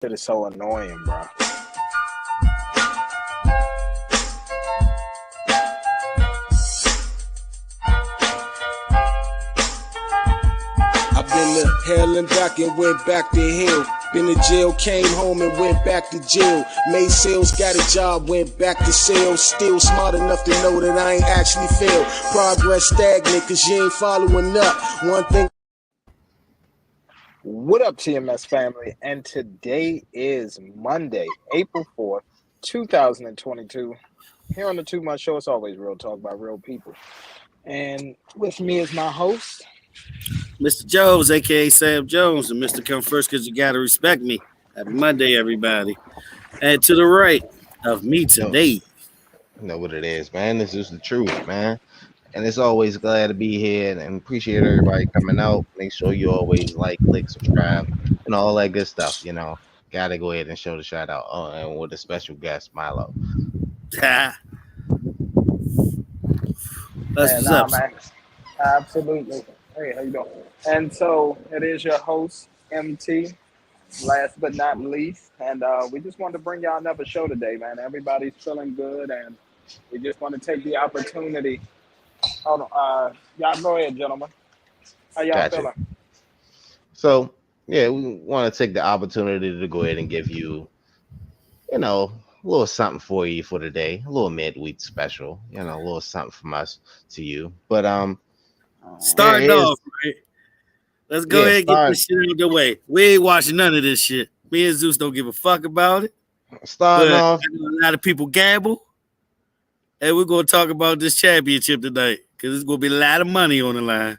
Shit is so annoying, bro. I've been to hell and back and went back to hell. Been to jail, came home and went back to jail. Made sales, got a job, went back to sales. Still smart enough to know that I ain't actually failed. Progress stagnant cause you ain't following up. One thing. What up, TMS family? And today is Monday, April 4th, 2022. Here on the 2 Month Show, it's always real talk by real people. And with me is my host, Mr. Jones, aka Sam Jones, and Mr. Come First because you gotta respect me. Happy Monday, everybody. And to the right of me today. You know what it is, man. This is the truth, man. And it's always glad to be here and appreciate everybody coming out. Make sure you always like, click, subscribe, and all that good stuff. Gotta go ahead and show the shout out. Oh, and with a special guest, Milo. That's what's up. man. Absolutely. Hey, how you doing? And so it is your host, MT, last but not least. And we just wanted to bring y'all another show today, man. Everybody's feeling good, and we just want to take the opportunity. Hold on. Y'all go ahead, gentlemen. How y'all feeling? So, yeah, we want to take the opportunity to go ahead and give you, a little something for you for the day, a little midweek special, a little something from us to you. But starting off, right? Let's go ahead and get this shit out of the way. We ain't watching none of this shit. Me and Zeus don't give a fuck about it. Starting off, I know a lot of people gamble, and we're gonna talk about this championship tonight because it's gonna be a lot of money on the line.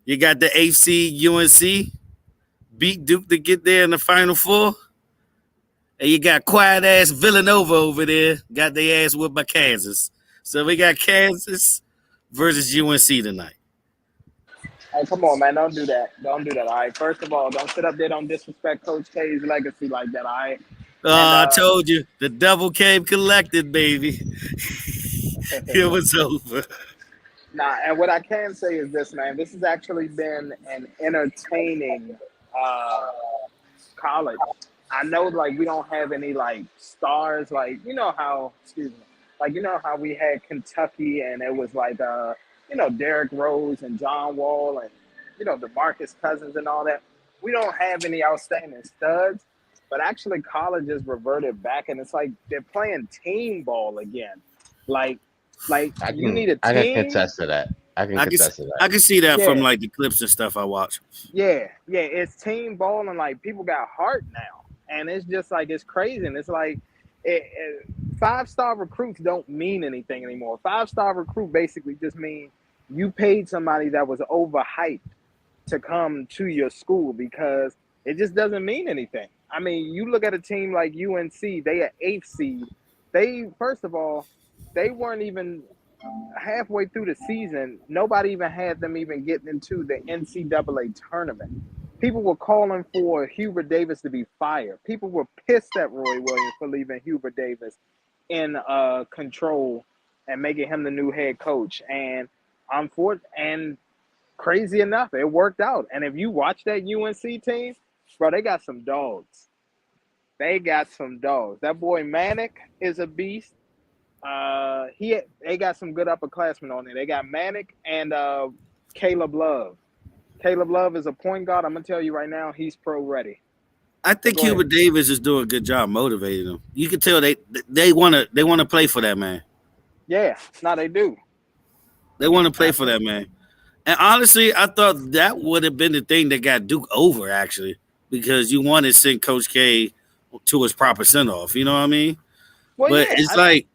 You got the AFC UNC beat Duke to get there in the Final Four. And you got quiet ass Villanova over there, got their ass whipped by Kansas. So we got Kansas versus UNC tonight. Hey, come on, man. Don't do that. Don't do that, all right? First of all, don't sit up there. Don't disrespect Coach K's legacy like that, all right? I told you, the devil came collected, baby. It was over. Nah, and what I can say is this, man. This has actually been an entertaining college. I know, like, we don't have any, like, stars. Like, how we had Kentucky and it was, like, Derrick Rose and John Wall and, DeMarcus Cousins and all that. We don't have any outstanding studs. But actually, college has reverted back, and it's like they're playing team ball again. You need a team. I can contest to that. I can see that from like the clips and stuff I watch. Yeah, it's team ball, and like people got heart now, and it's just like it's crazy. And it's like 5-star recruits don't mean anything anymore. 5-star recruit basically just means you paid somebody that was overhyped to come to your school because it just doesn't mean anything. I mean, you look at a team like UNC, they are 8th seed. First of all, they weren't even halfway through the season. Nobody even had them even getting into the NCAA tournament. People were calling for Hubert Davis to be fired. People were pissed at Roy Williams for leaving Hubert Davis in control and making him the new head coach. And crazy enough, it worked out. And if you watch that UNC team, bro, they got some dogs. They got some dogs. That boy Manic is a beast. They got some good upperclassmen on there. They got Manic and Caleb Love. Caleb Love is a point guard. I'm gonna tell you right now, he's pro ready. I think Hubert Davis is doing a good job motivating them. You can tell they wanna play for that man. Yeah, no, they do. They want to play for that man. And honestly, I thought that would have been the thing that got Duke over, actually, because you want to send Coach K to his proper send-off. You know what I mean? Well, but yeah, it's like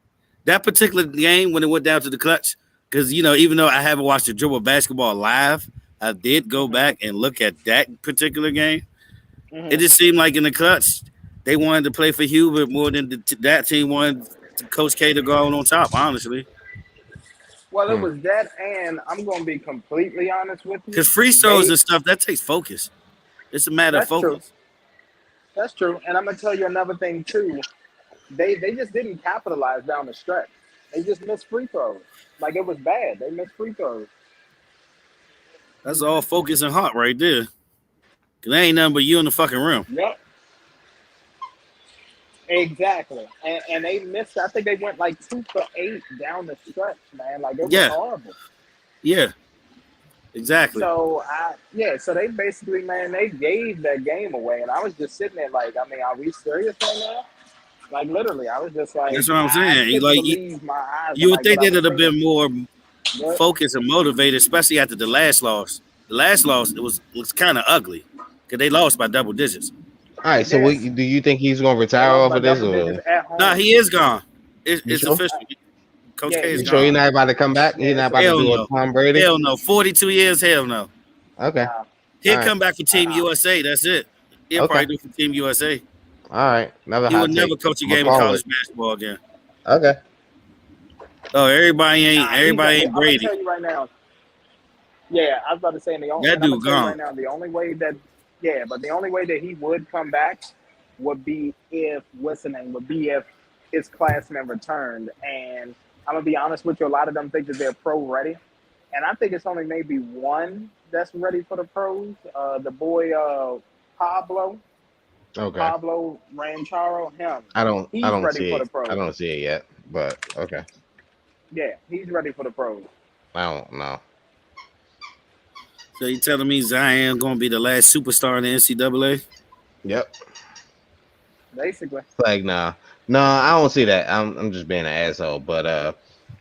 that particular game when it went down to the clutch, because, even though I haven't watched the dribble basketball live, I did go back and look at that particular game. Mm-hmm. It just seemed like in the clutch, they wanted to play for Hubert more than that team wanted Coach K to go on top, honestly. Well, it was that, and I'm going to be completely honest with you. Because free throws and stuff, that takes focus. It's a matter of focus. True. That's true. And I'm going to tell you another thing, too. They just didn't capitalize down the stretch. They just missed free throws. Like, it was bad. They missed free throws. That's all focus and heart right there. Because there ain't nothing but you in the fucking rim. Yep. exactly. And they missed. I think they went like 2 for 8 down the stretch, man. Like it was Yeah, horrible. yeah, exactly. So so they basically, man, they gave that game away, and I was just sitting there like, I mean, are we serious right now? Like literally, I was just like, That's what I'm I saying. couldn't believe my eyes and You would like what think I they'd was have seeing. been more But focused and motivated, especially after the last loss. The last loss it was kind of ugly because they lost by double digits. All right, so yeah, do you think he's gonna they retire lost off by of this, double digits or at Nah, home. he is gone. you It's sure? official. Coach Yeah, K is You sure gone. he's not about to come back? yeah, He's not it's about to Hell do a no. Tom Brady? Hell no. 42 years. Hell no. Okay, nah, all He'll right, come back for Team USA. That's it. He'll okay, probably do for Team USA. all right. Another He hot would take. never coach a I'm gonna game of call college it. basketball again. Okay. Oh, everybody ain't nah. everybody ain't I'm gonna Brady. tell you right now. Yeah, I was about to say, That and I'm gonna dude tell you gone. right now, the only way that, yeah, but the only way that he would come back would be if, what's the name, would be if his classmen returned. And I'm gonna be honest with you, a lot of them think that they're pro ready, and I think it's only maybe one that's ready for the pros. The boy, Pablo, Okay. Pablo Rancharo, him, I he's don't ready see for the it. I pros. don't see it yet, but okay. Yeah, he's ready for the pros. I don't know. So you telling me Zion gonna be the last superstar in the NCAA? Yep. Basically, Like nah. No, I don't see that. I'm just being an asshole. But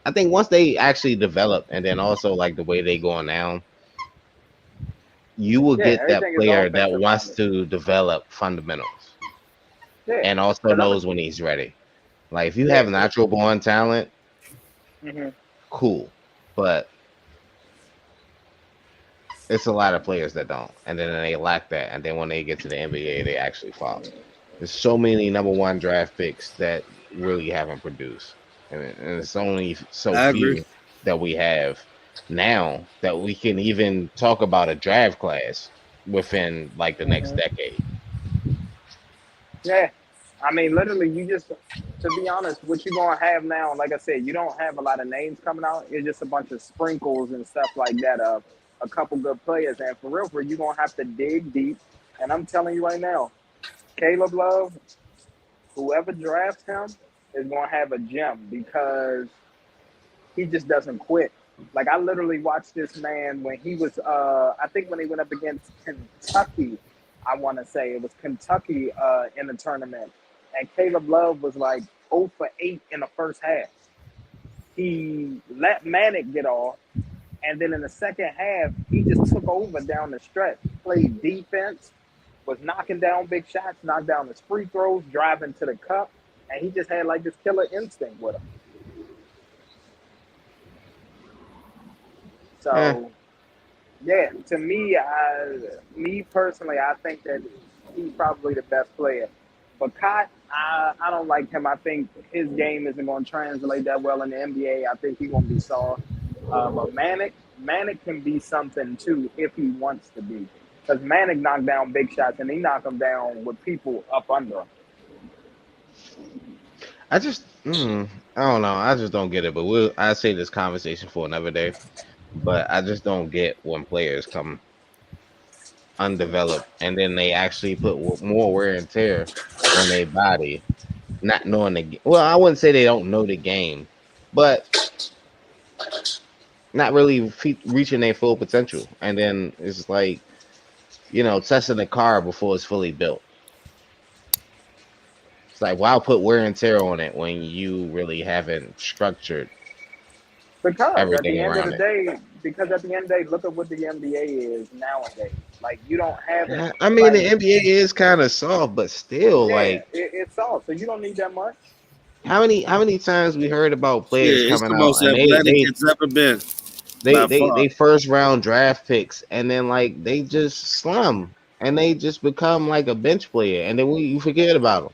I think once they actually develop and then also like the way they going now, you will yeah, get that everything is player that offensive wants minded. to develop fundamentals Yeah, and also because knows when he's ready. Like if you yeah, have natural born talent, hmm cool. But it's a lot of players that don't, and then they lack that, and then when they get to the NBA, they actually fall. There's so many number one draft picks that really haven't produced, and it's only so I agree. few that we have now that we can even talk about a draft class within like the next hmm decade. yeah. I mean, literally, you just, to be honest, what you're gonna have now, like I said, you don't have a lot of names coming out. It's just a bunch of sprinkles and stuff like that of a couple good players. And for real, you're gonna have to dig deep. And I'm telling you right now, Caleb Love, whoever drafts him, is gonna have a gem because he just doesn't quit. Like I literally watched this man when he was I think when he went up against Kentucky, I want to say it was Kentucky in the tournament, and Caleb Love was like 0 for 8 in the first half. He let Manic get off, and then in the second half, he just took over down the stretch, played defense, was knocking down big shots, knocked down his free throws, driving to the cup, and he just had like this killer instinct with him. Eh, So yeah, to me, me personally, I think that he's probably the best player. But Kai, I don't like him. I think his game isn't going to translate that well in the NBA. I think he's going to be soft. But Manic can be something too if he wants to be. Because Manic knocked down big shots and he knocked them down with people up under him. I just, I don't know. I just don't get it. But I say this conversation for another day. But I just don't get when players come undeveloped and then they actually put more wear and tear on their body, not knowing the game. Well, I wouldn't say they don't know the game, but not really reaching their full potential. And then it's like, testing the car before it's fully built. It's like, why put wear and tear on it when you really haven't structured Because at everything the end of around the it? day, look at what the NBA is nowadays. Like you don't have it. I mean, the Like NBA is kind of soft, but still, yeah, like, it's all. So you don't need that much. how many times we heard about players Yeah, it's coming the out most and athletic it's ever been they by they far. they first round draft picks and then like they just slum and they just become like a bench player and then you forget about them.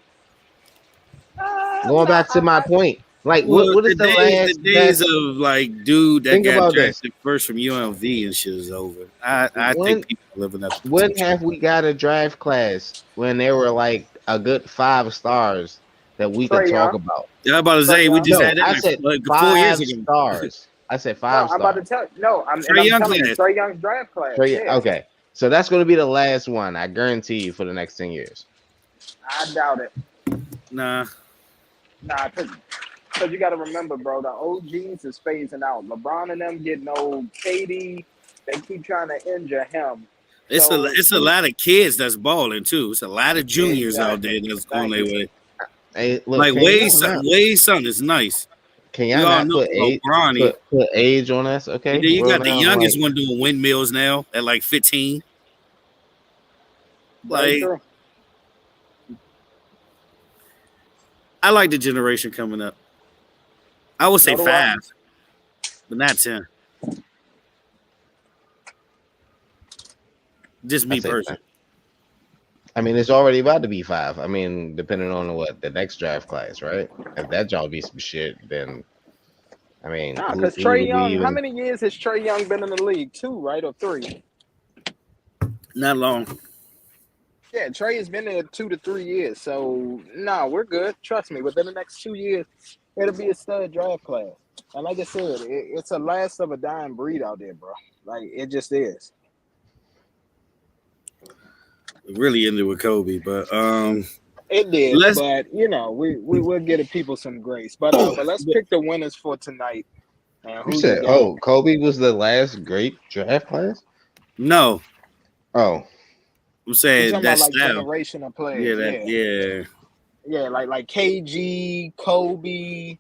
Going No, back to my point, like Well, what is the the last days best? of like dude that Think got about this. drafted first from UNLV and shit is over. I think When people are living up to when potential. have we got a draft class when there were like a good 5 stars that we could Trey talk Young, about? Yeah, I'm about to Trey say we Young. just No, had that I said like 4 years five ago. stars. I said No, five I'm about to stars. tell. No, Trey I'm Young telling you, class. Trey Young's draft class. Yeah, Okay, so that's going to be the last one. I guarantee you for the next 10 years. I doubt it. Nah, Nah, cause you got to remember, bro, the OGs is phasing out. LeBron and them getting old. KD, they keep trying to injure him. So it's a who lot of kids that's balling too. It's a lot of juniors out there exactly? that's going Thank their you. way. Hey, look, Like Wade's son is nice. can We y'all all not know put about age Bronny. put age on us? And Okay. then you Well got the now like youngest one doing windmills now at like 15. Very Like, true. I like the generation coming up. I would say So do I. 5, but not 10. Just I me say personally. I mean, it's already about to be 5. I mean, depending on what the next draft class, right? If that job be some shit, then I mean, Nah, cause who Trey would we Young. How even? many years has Trey Young been in the league? 2, right, or 3? Not long. Yeah, Trey has been there 2 to 3 years. So no, we're good. Trust me. Within the next 2 years, it'll be a stud draft class. And like I said, it's a last of a dying breed out there, bro. Like it just is. Really into with Kobe, but It did, let's. but we will give people some grace. But let's pick the winners for tonight. And You who you said, got? oh, Kobe was the last great draft class. No, Oh, I'm We saying talking about that like style. generational Yeah, players. that Yeah, yeah. yeah, like KG, Kobe,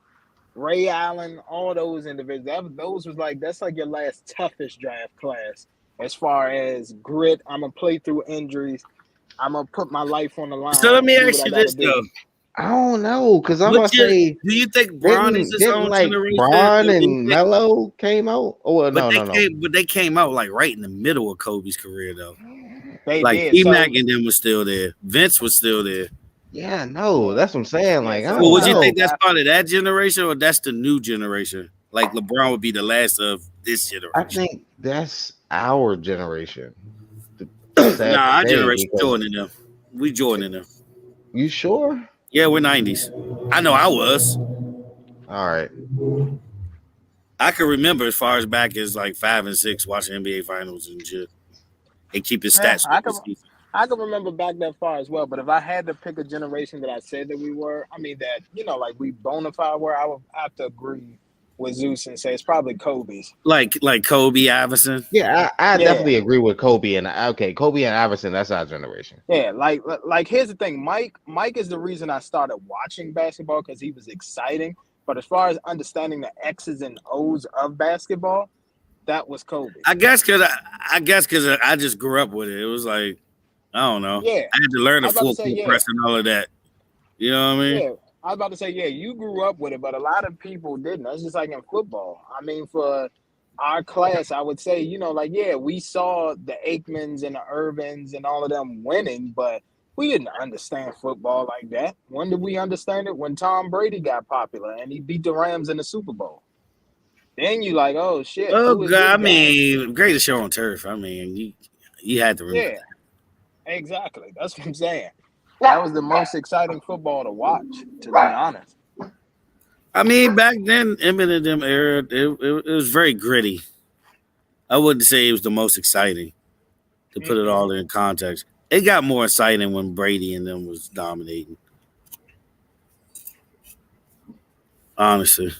Ray Allen, all those individuals. Those was like that's like your last toughest draft class as far as grit. I'm gonna play through injuries. I'm gonna put my life on the So line let me and do what ask I you gotta this do. though: I don't know, cause I'm What gonna say do you think Braun is didn't his didn't own like generation, Braun or do you and think? Melo came out? Oh well, But no, no, no. they came out like right in the middle of Kobe's career though. They Like did. T Mac So and them was still there. Vince was still there. Yeah, no, yeah, that's what I'm saying. yeah. Like I So Well, don't would you Bron think know. was that's after. part of that generation, or that's the new generation? Like LeBron would be the last of this I generation. think that's our generation. Sad Nah, to our say, generation because Jordan them. We Jordan them. you sure? Yeah, we're 90s. I know I was. All right. I can remember as far as back as like 5 and 6 watching NBA finals and shit. And keep his Yeah, stats for the season. I can remember back that far as well. But if I had to pick a generation that I said that we were, I mean that like we bona fide were, I would have to agree with Zeus and say it's probably Kobe's. Like Kobe Iverson. Yeah, I Yeah, definitely agree with Kobe and okay, Kobe and Iverson. That's our generation. yeah. Like here's the thing, Mike is the reason I started watching basketball because he was exciting. But as far as understanding the X's and O's of basketball, that was Kobe. I guess because I just grew up with it. It was like I don't know. Yeah, I had to learn I the was about to full say court yeah. press and all of that. You know what I mean? Yeah, I was about to say, yeah, you grew up with it, but a lot of people didn't. That's just like in football. I mean, for our class, I would say, like, yeah, we saw the Aikmans and the Irvins and all of them winning, but we didn't understand football like that. When did we understand it? When Tom Brady got popular and he beat the Rams in the Super Bowl. Then you like, oh shit, Oh who is God, this I guy? mean, greatest show on turf. I mean, you had to remember Yeah, that. exactly. That's what I'm saying. That was the most exciting football to watch, to be honest. I mean, back then, Eminem era, it was very gritty. I wouldn't say it was the most exciting to put it Mm-mm. all in context. It got more exciting when Brady and them was dominating. Honestly,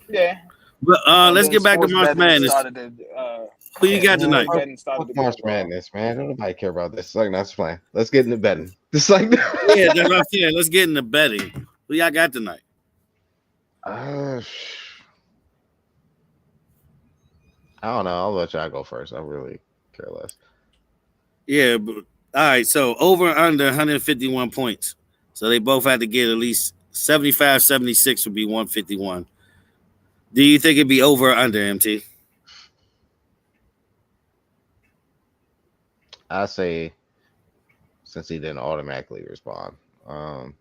Yeah, but and let's then get back to sports March betting Madness. started to Who you yeah, got sports tonight? betting started Fuck to get March involved. Madness, man. Don't nobody care about this. It's like that's playing. Let's get into betting. It's like Yeah, that's what I'm saying. Let's get into betting. Who y'all got tonight? uh, I don't know. I'll let y'all go first. I really care less. Yeah, but, all right. So over under 151 points. So they both had to get at least 75, 76 would be 151. Do you think it'd be over or under, MT? I say since he didn't automatically respond. Um,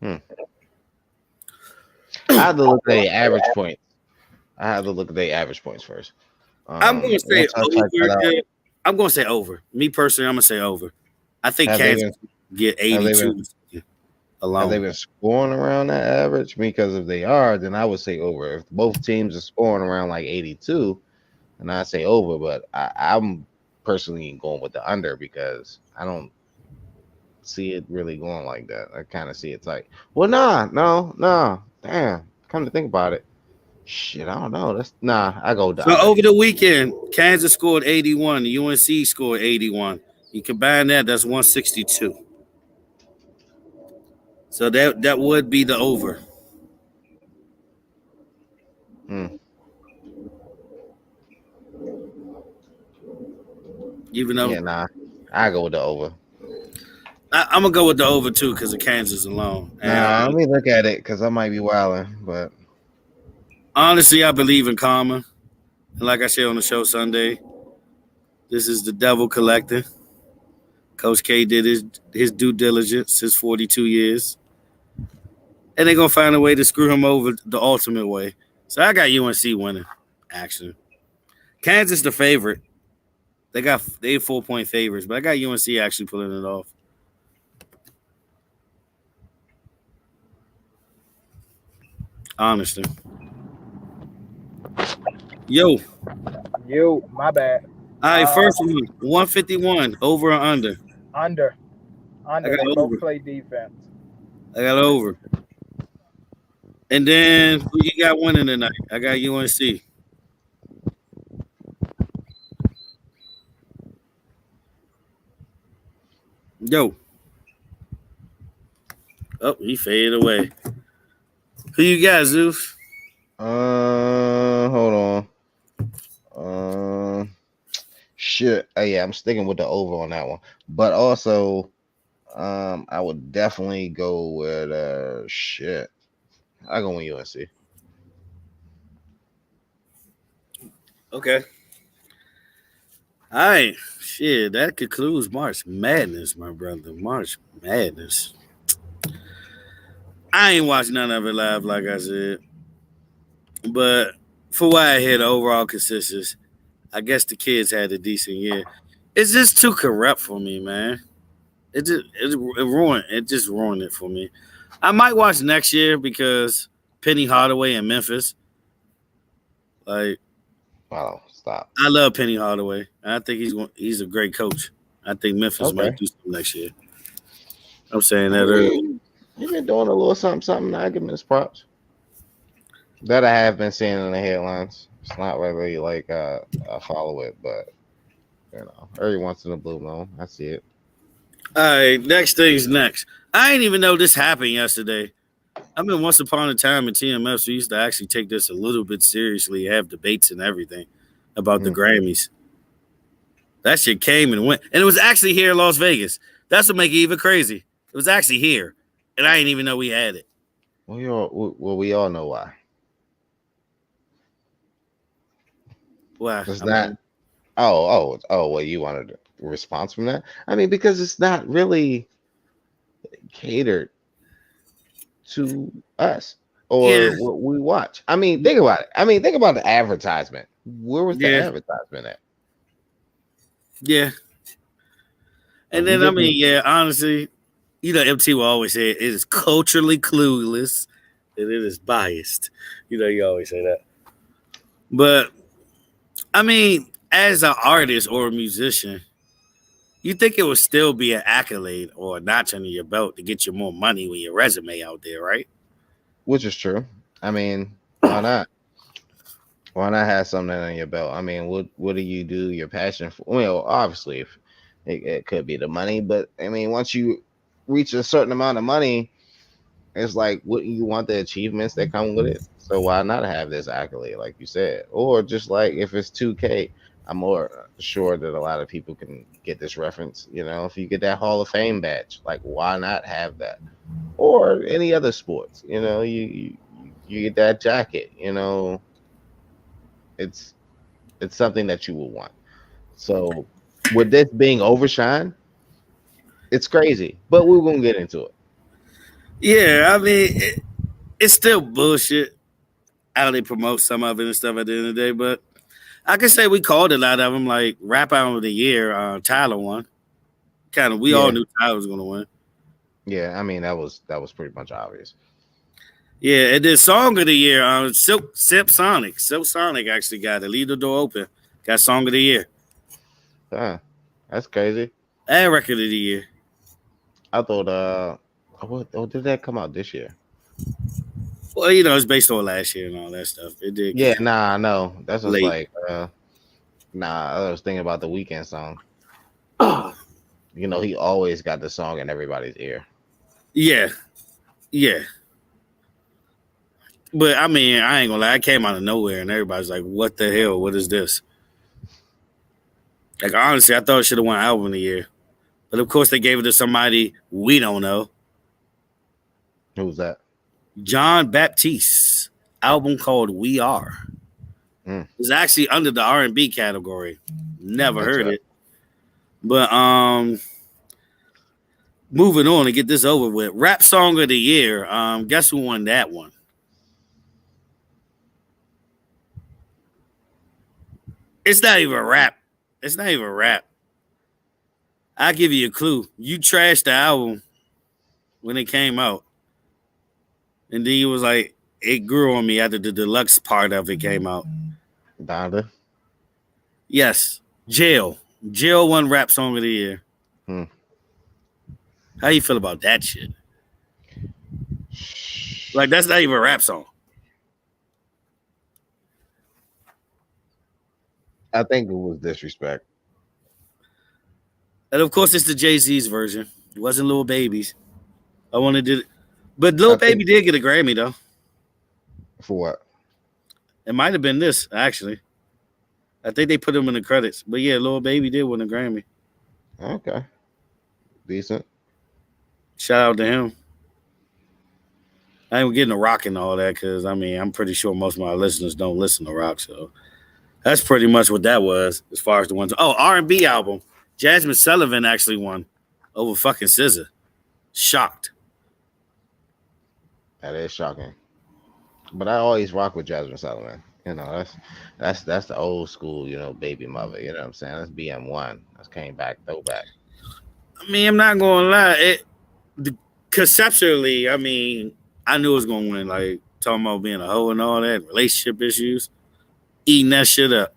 hmm. I had to look at the average points. I had to look at the average points first. I'm gonna say Once I check that over. out, I'm gonna say over. Me personally, I'm gonna say over. I think have they Kansas been get have they been 82 have they alone. been scoring around that average? Because if they are, then I would say over. If both teams are scoring around like 82, then I say over. But I'm personally going with the under because I don't. see it really going like that. I kind of see it tight. Well, nah, no, nah. Damn. Come to think about it, shit, I don't know. That's nah. I go with the So under. over the weekend, Kansas scored 81. The UNC scored 81. You combine that, that's 162. So that would be the over. Mm. Even though Yeah, nah. I go with the over. I'm gonna go with the over too because of Kansas alone. And Nah, let me look at it because I might be wilding, but honestly, I believe in karma. And like I said on the show Sunday, this is the devil collecting. Coach K did his due diligence, his 42 years, and they're gonna find a way to screw him over the ultimate way. So I got UNC winning. Actually, Kansas the favorite. They 4-point favorites, but I got UNC actually pulling it off. Honestly, yo, all You, my bad. right, Uh, first one, 151 over or under. under, I under. got They both over. play defense. I got over. And then who you got winning tonight? I got UNC. Yo, oh, he faded away. Who you got, Zeus? hold on. Shit. Yeah, I'm sticking with the over on that one. But also, I would definitely go with shit. I go with UNC. Okay. All right. Shit, that concludes March Madness, my brother. March Madness. I ain't watched none of it live, like I said. But for what I hear, the overall consensus, I guess the kids had a decent year. It's just too corrupt for me, man. It just ruined it for me. I might watch next year because Penny Hardaway in Memphis. Like Oh, stop. I love Penny Hardaway. I think he's a great coach. I think Memphis might Okay. do something next year. I'm saying I that early. mean, you've been doing a little something, something. I give him his props. That I have been seeing in the headlines. It's not really like I follow it, but every once in a blue moon, I see it. All right, next thing's next. I didn't even know this happened yesterday. I mean, once upon a time in TMS, we used to actually take this a little bit seriously, have debates and everything about the Hmm. Grammys. That shit came and went, and it was actually here in Las Vegas. That's what make it even crazy. It was actually here, and I didn't even know we had it. We all know why. Wow. It's I not. mean, Oh. Well, you wanted a response from that? I mean, because it's not really catered to us yeah, or what we watch. I mean, think about it. I mean, think about the advertisement. Where was the yeah, advertisement at? yeah. Like And we then I get mean, the yeah, honestly, MT will always say it is culturally clueless and it is biased. You always say that. But I mean, as an artist or a musician, you think it would still be an accolade or a notch under your belt to get you more money when your resume out there, right? which is true. I mean, why not? Why not have something on your belt? I mean, what do you do? Your passion for? Well, obviously, if it could be the money, but I mean, once you reach a certain amount of money, it's like, wouldn't you want the achievements that come with it? So why not have this accolade, like you said, or just like if it's 2K, I'm more sure that a lot of people can get this reference. If you get that Hall of Fame badge, like why not have that? Or any other sports, you get that jacket. It's it's something that you will want. So with this being overshine, it's crazy, but we're gonna get into it. Yeah, I mean, it's still bullshit how they promote some of it and stuff at the end of the day, but I can say we called a lot of them, like Rap Album of the Year, Tyler won. Kind of, we all Yeah, knew Tyler was going to win. yeah. I mean, that was pretty much obvious. Yeah, and then Song of the Year, Silk Sonic. Silk Sonic actually got it. Leave the door open. Got Song of the Year Huh, that's crazy. and Record of the Year. I thought what did that come out this year? Well, it's based on last year and all that stuff. It did Yeah, come nah, no. That's just late. like nah, I was thinking about the weekend song. You know, he always got the song in everybody's ear. Yeah, yeah. But I mean, I ain't gonna lie, I came out of nowhere and everybody's like, "What the hell? What is this?" Like honestly, I thought it should have won album of the year, but of course they gave it to somebody we don't know. Who's that? John Baptiste album called "We Are." Mm, It's actually under the R&B category. Never heard interesting. it, but moving on to get this over with. Rap song of the year. Guess who won that one? It's not even rap. It's not even rap. I'll give you a clue. You trashed the album when it came out. And then he was like, it grew on me after the deluxe part of it came out. Donda. Yes. Jail. Jail won rap song of the year. Hmm. How you feel about that shit? Like that's not even a rap song. I think it was disrespect. And of course it's the Jay-Z's version. It wasn't Lil Baby's. I wanted to but Lil I think Baby did get a Grammy though. for what? It might have been this, actually. I think they put him in the credits. But yeah, Lil Baby did win a Grammy. Okay, decent. Shout out to him. I ain't getting a rock and all that because I mean I'm pretty sure most of my listeners don't listen to rock, so that's pretty much what that was as far as the ones. Oh, R&B album. Jasmine Sullivan actually won over fucking SZA. Shocked. That is shocking. But I always rock with Jasmine Sullivan. You know, that's the old school, baby mother. You know what I'm saying? That's BM1. That's came back, throwback. I mean, I'm not gonna lie. Conceptually, I mean, I knew it was gonna win. Like talking about being a hoe and all that, relationship issues, eating that shit up.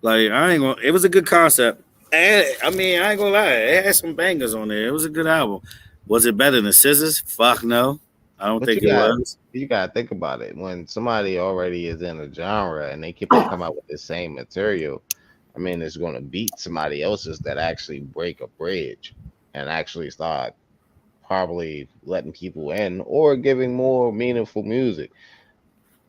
Like I ain't gonna. It was a good concept. And I mean, I ain't gonna lie. It had some bangers on there. It was a good album. Was it better than Scissors? Fuck no. I don't But think it was. you gotta think about it. When somebody already is in a genre and they keep on coming out with the same material, I mean, it's gonna beat somebody else's that actually break a bridge and actually start probably letting people in or giving more meaningful music.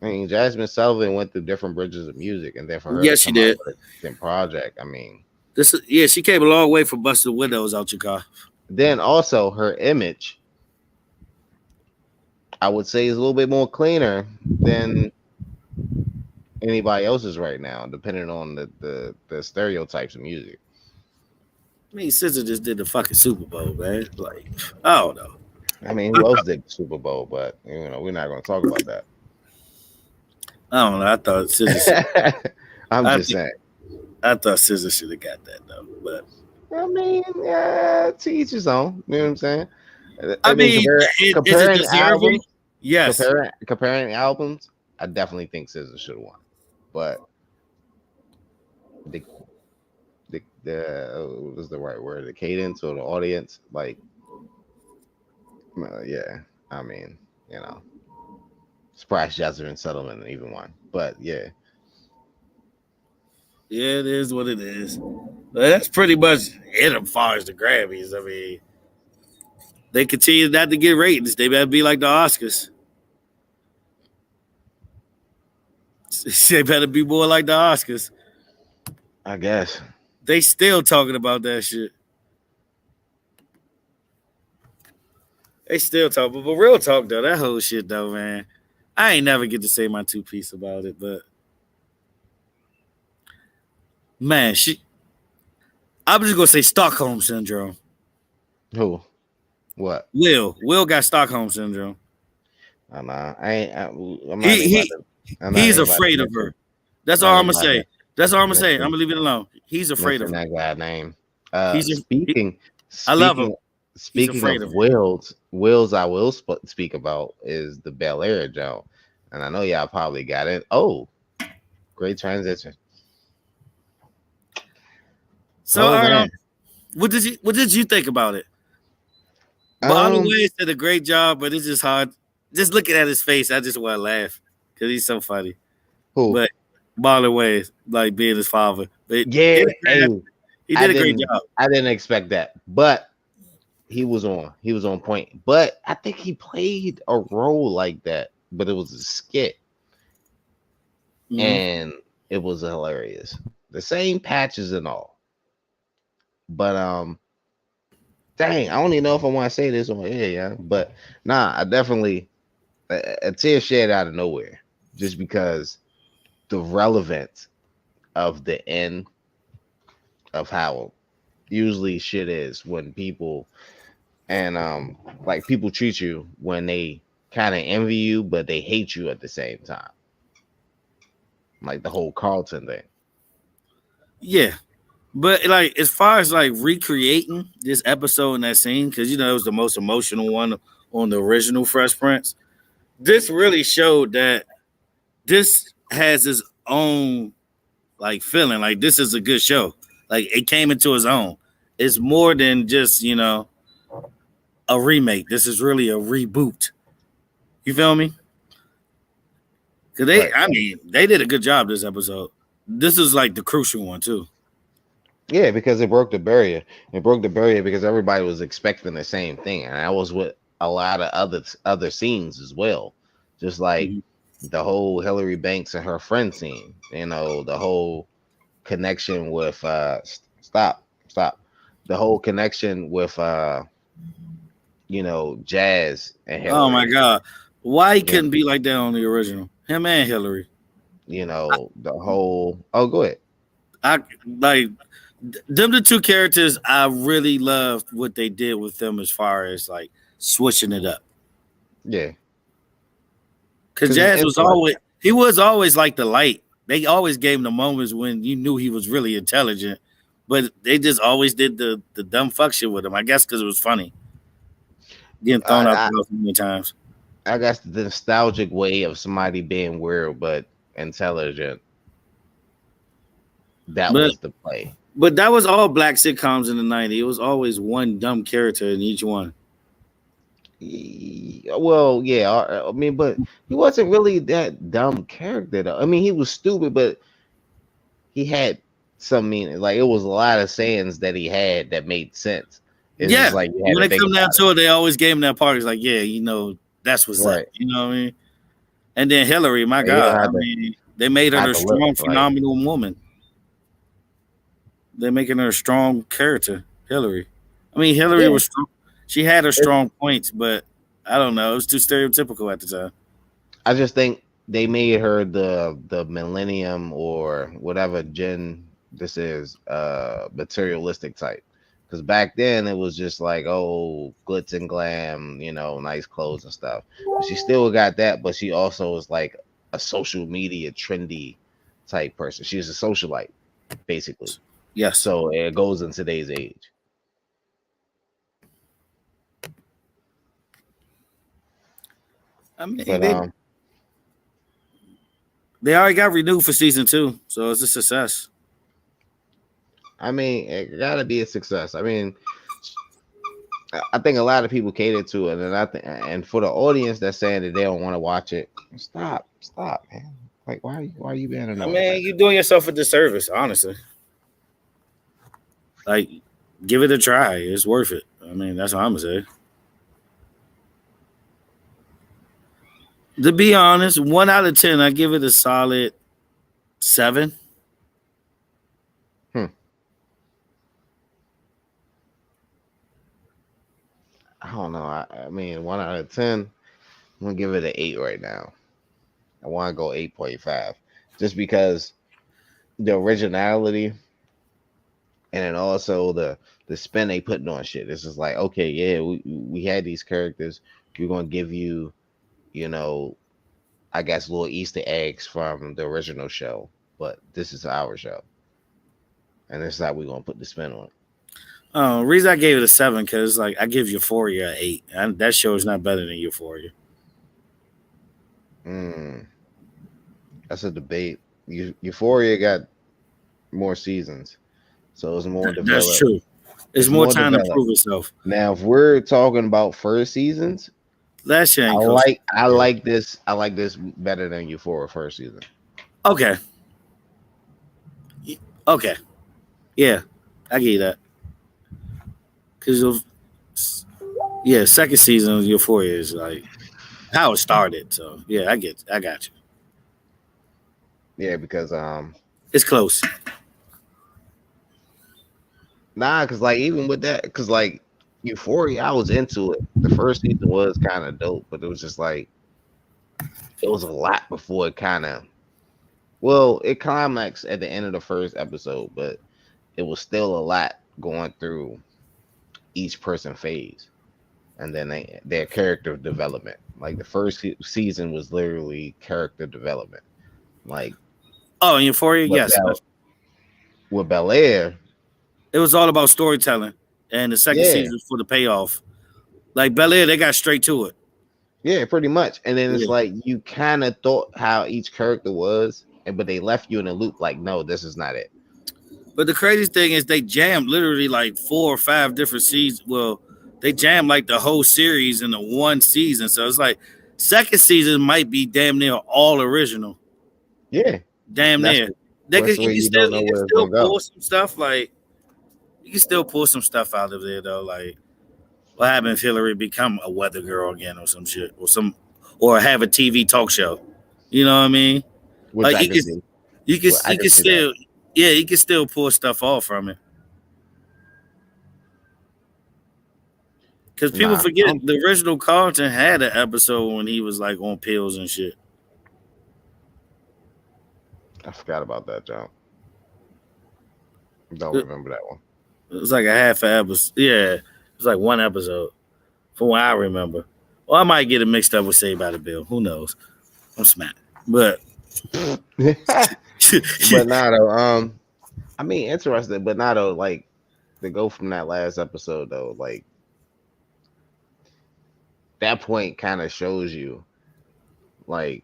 I mean, Jasmine Sullivan went through different bridges of music, and then for her to Yes, she come out did. with a decent project, I mean, Yeah, she came a long way from busting windows out your car. then also her image, I would say, is a little bit more cleaner than anybody else's right now, depending on the stereotypes of music. I mean, Scissor just did the fucking Super Bowl, man. Like, I don't know. I mean, who else did the Super Bowl? But we're not going to talk about that. I don't know. I thought Scissor. I'm I just think saying. I thought Scissor should have got that though. But I mean, yeah, to each his own. You know what I'm saying? I I mean, mean, is it comparing deserving? albums, Yes. comparing albums, I definitely think SZA should have won. But the what was the right word? The cadence or the audience, like, yeah. I mean, you know, surprised Jasmine Settlement even won. But yeah, Yeah, it is what it is. But that's pretty much it as far as the Grammys. I mean, they continue not to get ratings. They better be like the Oscars. They better be more like the Oscars. I guess. They still talking about that shit. They still talking, but real talk though, that whole shit though, man. I ain't never get to say my two piece about it, but man, I'm just gonna say Stockholm syndrome. Who? What? Will got Stockholm syndrome. I know. I ain't. I'm not He even about he to. I'm not he's even about to afraid of mention. her. That's Not all I'm even gonna about to say. That's all I'm gonna say. I'm mention gonna leave it alone. He's afraid of mention her. that guy name. He's a, he, Speaking I love him. speaking He's speaking afraid of of her. wills I will speak about is the Bel Air Joe, and I know y'all probably got it. Oh, great transition. So, Oh man. what did you think about it? Marlon Um, Wayans did a great job, but it's just hard. Just looking at his face, I just want to laugh because he's so funny. who? But Marlon Wayans, like being his father, but Yeah, hey, he I did a great didn't job. I didn't expect that. But he was on point. But I think he played a role like that, but it was a skit Hmm. and it was hilarious. The same patches and all. But dang, I don't even know if I want to say this on air, yeah. But nah, I definitely a tear shed out of nowhere. Just because the relevance of the end of how usually shit is when people and like people treat you when they kind of envy you but they hate you at the same time, like the whole Carlton thing. Yeah, but like as far as like recreating this episode and that scene, because it was the most emotional one on the original Fresh Prince. This really showed that this has its own like feeling. Like this is a good show. Like it came into its own. It's more than just a remake. This is really a reboot. You feel me? Cause Right. they did a good job this episode. This is like the crucial one too. Yeah, because it broke the barrier. It broke the barrier because everybody was expecting the same thing, and that was with a lot of other scenes as well. Just like Mhm. the whole Hillary Banks and her friend scene. The whole connection with stop. The whole connection with Jazz and Oh my Hillary. god, why he You couldn't be like that on the original? Him and Hillary. the whole. Oh, go ahead. I like them. The two characters I really loved what they did with them as far as like switching it up. Yeah, Cause because it's Jazz was interesting. always like the light. They always gave him the moments when you knew he was really intelligent, but they just always did the dumb fuck shit with him. I guess because it was funny getting thrown out I, the house many times. I guess the nostalgic way of somebody being weird but intelligent. That But was the play. but that was all black sitcoms in the '90s. It was always one dumb character in each one. Well, yeah. I mean, but he wasn't really that dumb character though. I mean, he was stupid, but he had some meaning. Like it was a lot of sayings that he had that made sense. It's just Yeah, like you had when to they think come down about it. to it, they always gave him that part. It's like, yeah, that's what's up. Right. You know what I mean? And then Hillary, my Like, you God, don't I have to mean, they made her have a to look. strong, Like, phenomenal woman. They're making her a strong character, Hillary. I mean, Hillary yeah. was strong. She had her strong points, but I don't know. It was too stereotypical at the time. I just think they made her the millennium or whatever gen this is, materialistic type. Because back then it was just like, oh, glitz and glam, nice clothes and stuff. But she still got that, but she also was like a social media trendy type person. She's a socialite, basically. Yes. So it goes in today's age. I mean, But they already got renewed for season two, so it's a success. I mean, it gotta be a success. I mean, I think a lot of people cater to it, and and for the audience that's saying that they don't want to watch it, stop, man. Like, why are you being I annoying mean, right you're doing yourself a disservice, honestly. Like, give it a try. It's worth it. I mean, that's what I'm gonna say. To be honest, 1 out of 10, I give it a solid 7. now? I don't know. I mean, 1 out of 10. I'm gonna give it an 8 right now. I want to go 8.5, just because the originality and then also the spin they putting on shit. It's just like, okay, yeah, we had these characters. We're gonna give you, you know, I guess little Easter eggs from the original show, but this is our show, and this is how we're gonna put the spin on it. Reason I gave it a 7 because like I give Euphoria an 8. That show is not better than Euphoria. Mm, that's a debate. Euphoria got more seasons, so it's more That's developed. true. It's It's more more time to developed. prove itself. Now, if we're talking about first seasons, Last year I ain't coach. like I Yeah. like this. I like this better than Euphoria first season. Okay. Okay. Yeah. I get that. Because yeah, second season of Euphoria is like how it started. So yeah, I got you. Yeah, because It's close. nah, because like even with that, because like Euphoria, I was into it. The first season was kind of dope, but it was just like it was a lot before it kind of well, it climaxed at the end of the first episode, but it was still a lot going through each person phase, and then their character development. Like the first season was literally character development. Like Oh, and Euphoria, with yes. Bel Air, It was all about storytelling. And the second yeah, season for the payoff. Like Bel Air, they got straight to it. yeah, pretty much. And then it's Yeah. like you kind of thought how each character was, but they left you in a loop. Like, no, this is not it. But the crazy thing is they jammed literally like 4 or 5 different seasons. Well, they jammed like the whole series into one season. So it's like second season might be damn near all original. Yeah, Damn that's near. that's where you don't know You can where it's still gonna pull go. some stuff like you can still pull some stuff out of there though. Like what happened if Hillary become a weather girl again or some shit or have a TV talk show. You know what I mean? Which Like I could see. Well, I you could can see that. still yeah, you can still pull stuff off from it. Because people Nah, forget the original Carlton had an episode when he was like on pills and shit. I forgot about that, John. Don't It remember that one. was like a half an episode. Yeah, it was like one episode from what I remember. Well, I might get it mixed up with Saved by the Bell. Who knows? I'm smacked. But But not though. I mean, interesting, but not though. Like to go from that last episode though, like that point kind of shows you like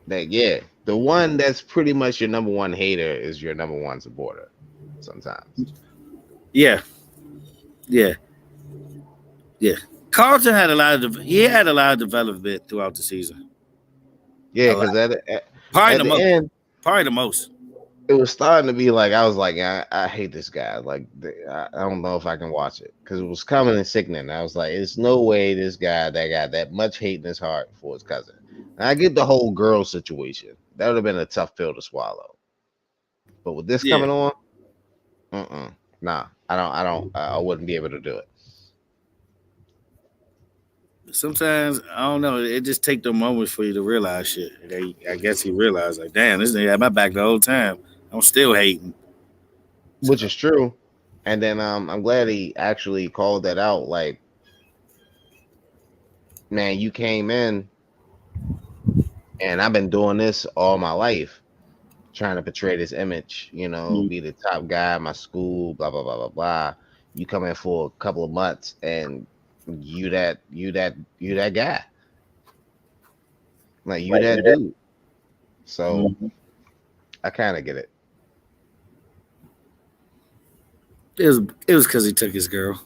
that. Yeah, the one that's pretty much your number one hater is your number one supporter. Sometimes. yeah, yeah, yeah. Carlton had a lot of he had a lot of development throughout the season. Yeah, A lot. because Probably at the the most. end Probably the most. it was starting to be like I was like I hate this guy. Like I don't know if I can watch it because it was coming and sickening. I was like, there's no way this guy that got that much hate in his heart for his cousin. And I get the whole girl situation. That would have been a tough pill to swallow. But with this Yeah. coming on, nah, I wouldn't be able to do it. Sometimes I don't know. It just take the moments for you to realize shit. I guess he realized like, damn, this nigga had my back the whole time. I'm still hating. Which is true. And then I'm glad he actually called that out. Like, man, you came in and I've been doing this all my life, trying to portray this image, Mm. be the top guy in my school, blah blah blah blah blah. You come in for a couple of months and you that guy. Like you that dude. So Mhm. I kind of get it. It was because he took his girl.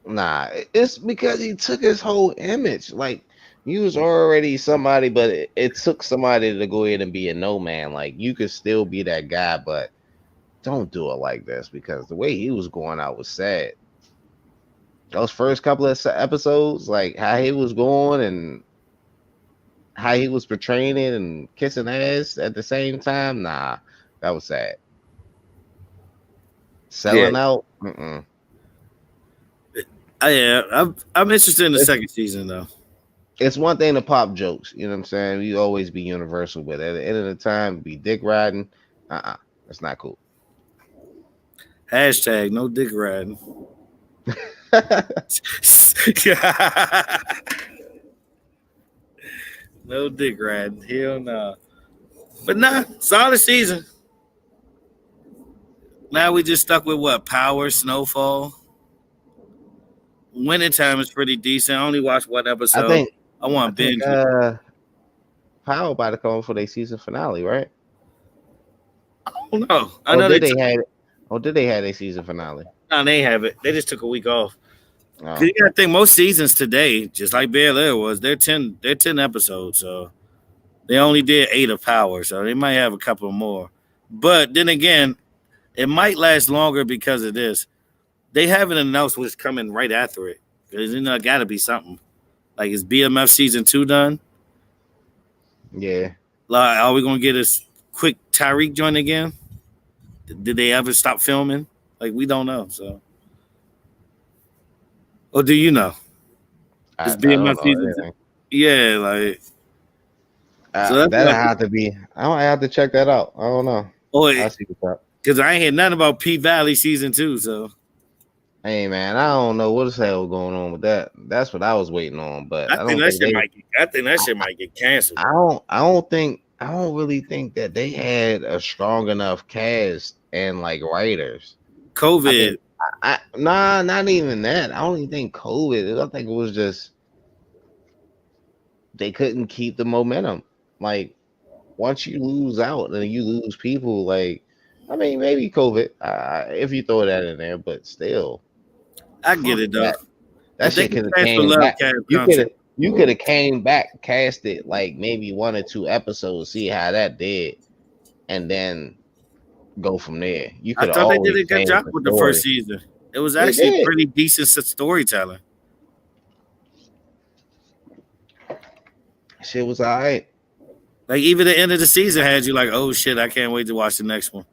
Nah, it's because he took his whole image. Like you was already somebody, but it took somebody to go ahead and be a no man. Like you could still be that guy, but don't do it like this because the way he was going out was sad. Those first couple of episodes, like how he was going and how he was portraying it and kissing ass at the same time, nah, that was sad. Yeah, Selling out, mm-mm. yeah. I'm interested in the It's, second season though. it's one thing to pop jokes, you know what I'm saying? You always be universal, but at the end of the time, be dick riding, that's not cool. Hashtag no dick riding. No dick riding. Hell no. But nah, solid season. Now we just stuck with what? Power, Snowfall. Winter time is pretty decent. I only watched one I episode. think, I I want to think, binge it. Power about to come for their season finale, right? Oh no, I Or know they did they took. have? Or did they have a season finale? No, they have it. They just took a week off. Cause Oh, you gotta think most seasons today, just like Bel Air was, they're 10 episodes, so they only did 8 of Power, so they might have a couple more. But then again, it might last longer because of this. They haven't announced what's coming right after it. Cause gotta be something. Like is BMF season 2 done? yeah. Like, are we gonna get a quick Tyreek joint again? Did they ever stop filming? Like we don't know. So, or do you know? Is I don't BMF know season 2? anything. Yeah, like so that's That why. have to be. I don't have to check that out. I don't know. Or I see what's up. because I ain't heard nothing about P Valley season 2. So Hey man, I don't know what the hell going on with that. That's what I was waiting on, but I I think don't that think shit they. might get. I think that shit might get canceled. I don't think. I don't really think that they had a strong enough cast and like writers. I COVID. think. Nah, not even that. I don't even think COVID. I think it was just they couldn't keep the momentum. Like once you lose out and you lose people, like I mean, maybe COVID, if you throw that in there, but still, I get fuck it though. that. That If they shit can could have transfer came love back. cast You could content, have you could have came back, cast it like maybe 1 or 2 episodes, see how that did, and then go from there. You I could have thought they did always a good changed job the with the first story. season. It was They actually did. pretty decent storytelling. Shit was all right. Like even the end of the season had you like, oh shit, I can't wait to watch the next one.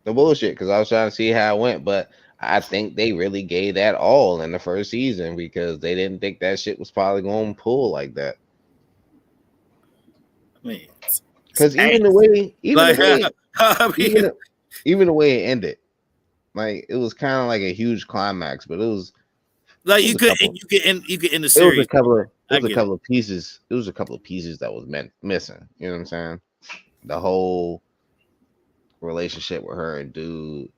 The bullshit because I was trying to see how it went, but I think they really gave that all in the first season because they didn't think that shit was probably going to pull like that. I mean, it's Because ass. even the Like way, I even mean, the, even the way it ended, like it was kind of like a huge climax, but like it was you a could couple, you could end the it was a series. couple of, it I was a get it. couple of pieces, it was a couple of pieces that was meant missing. You know what I'm saying? The whole relationship with her and dude,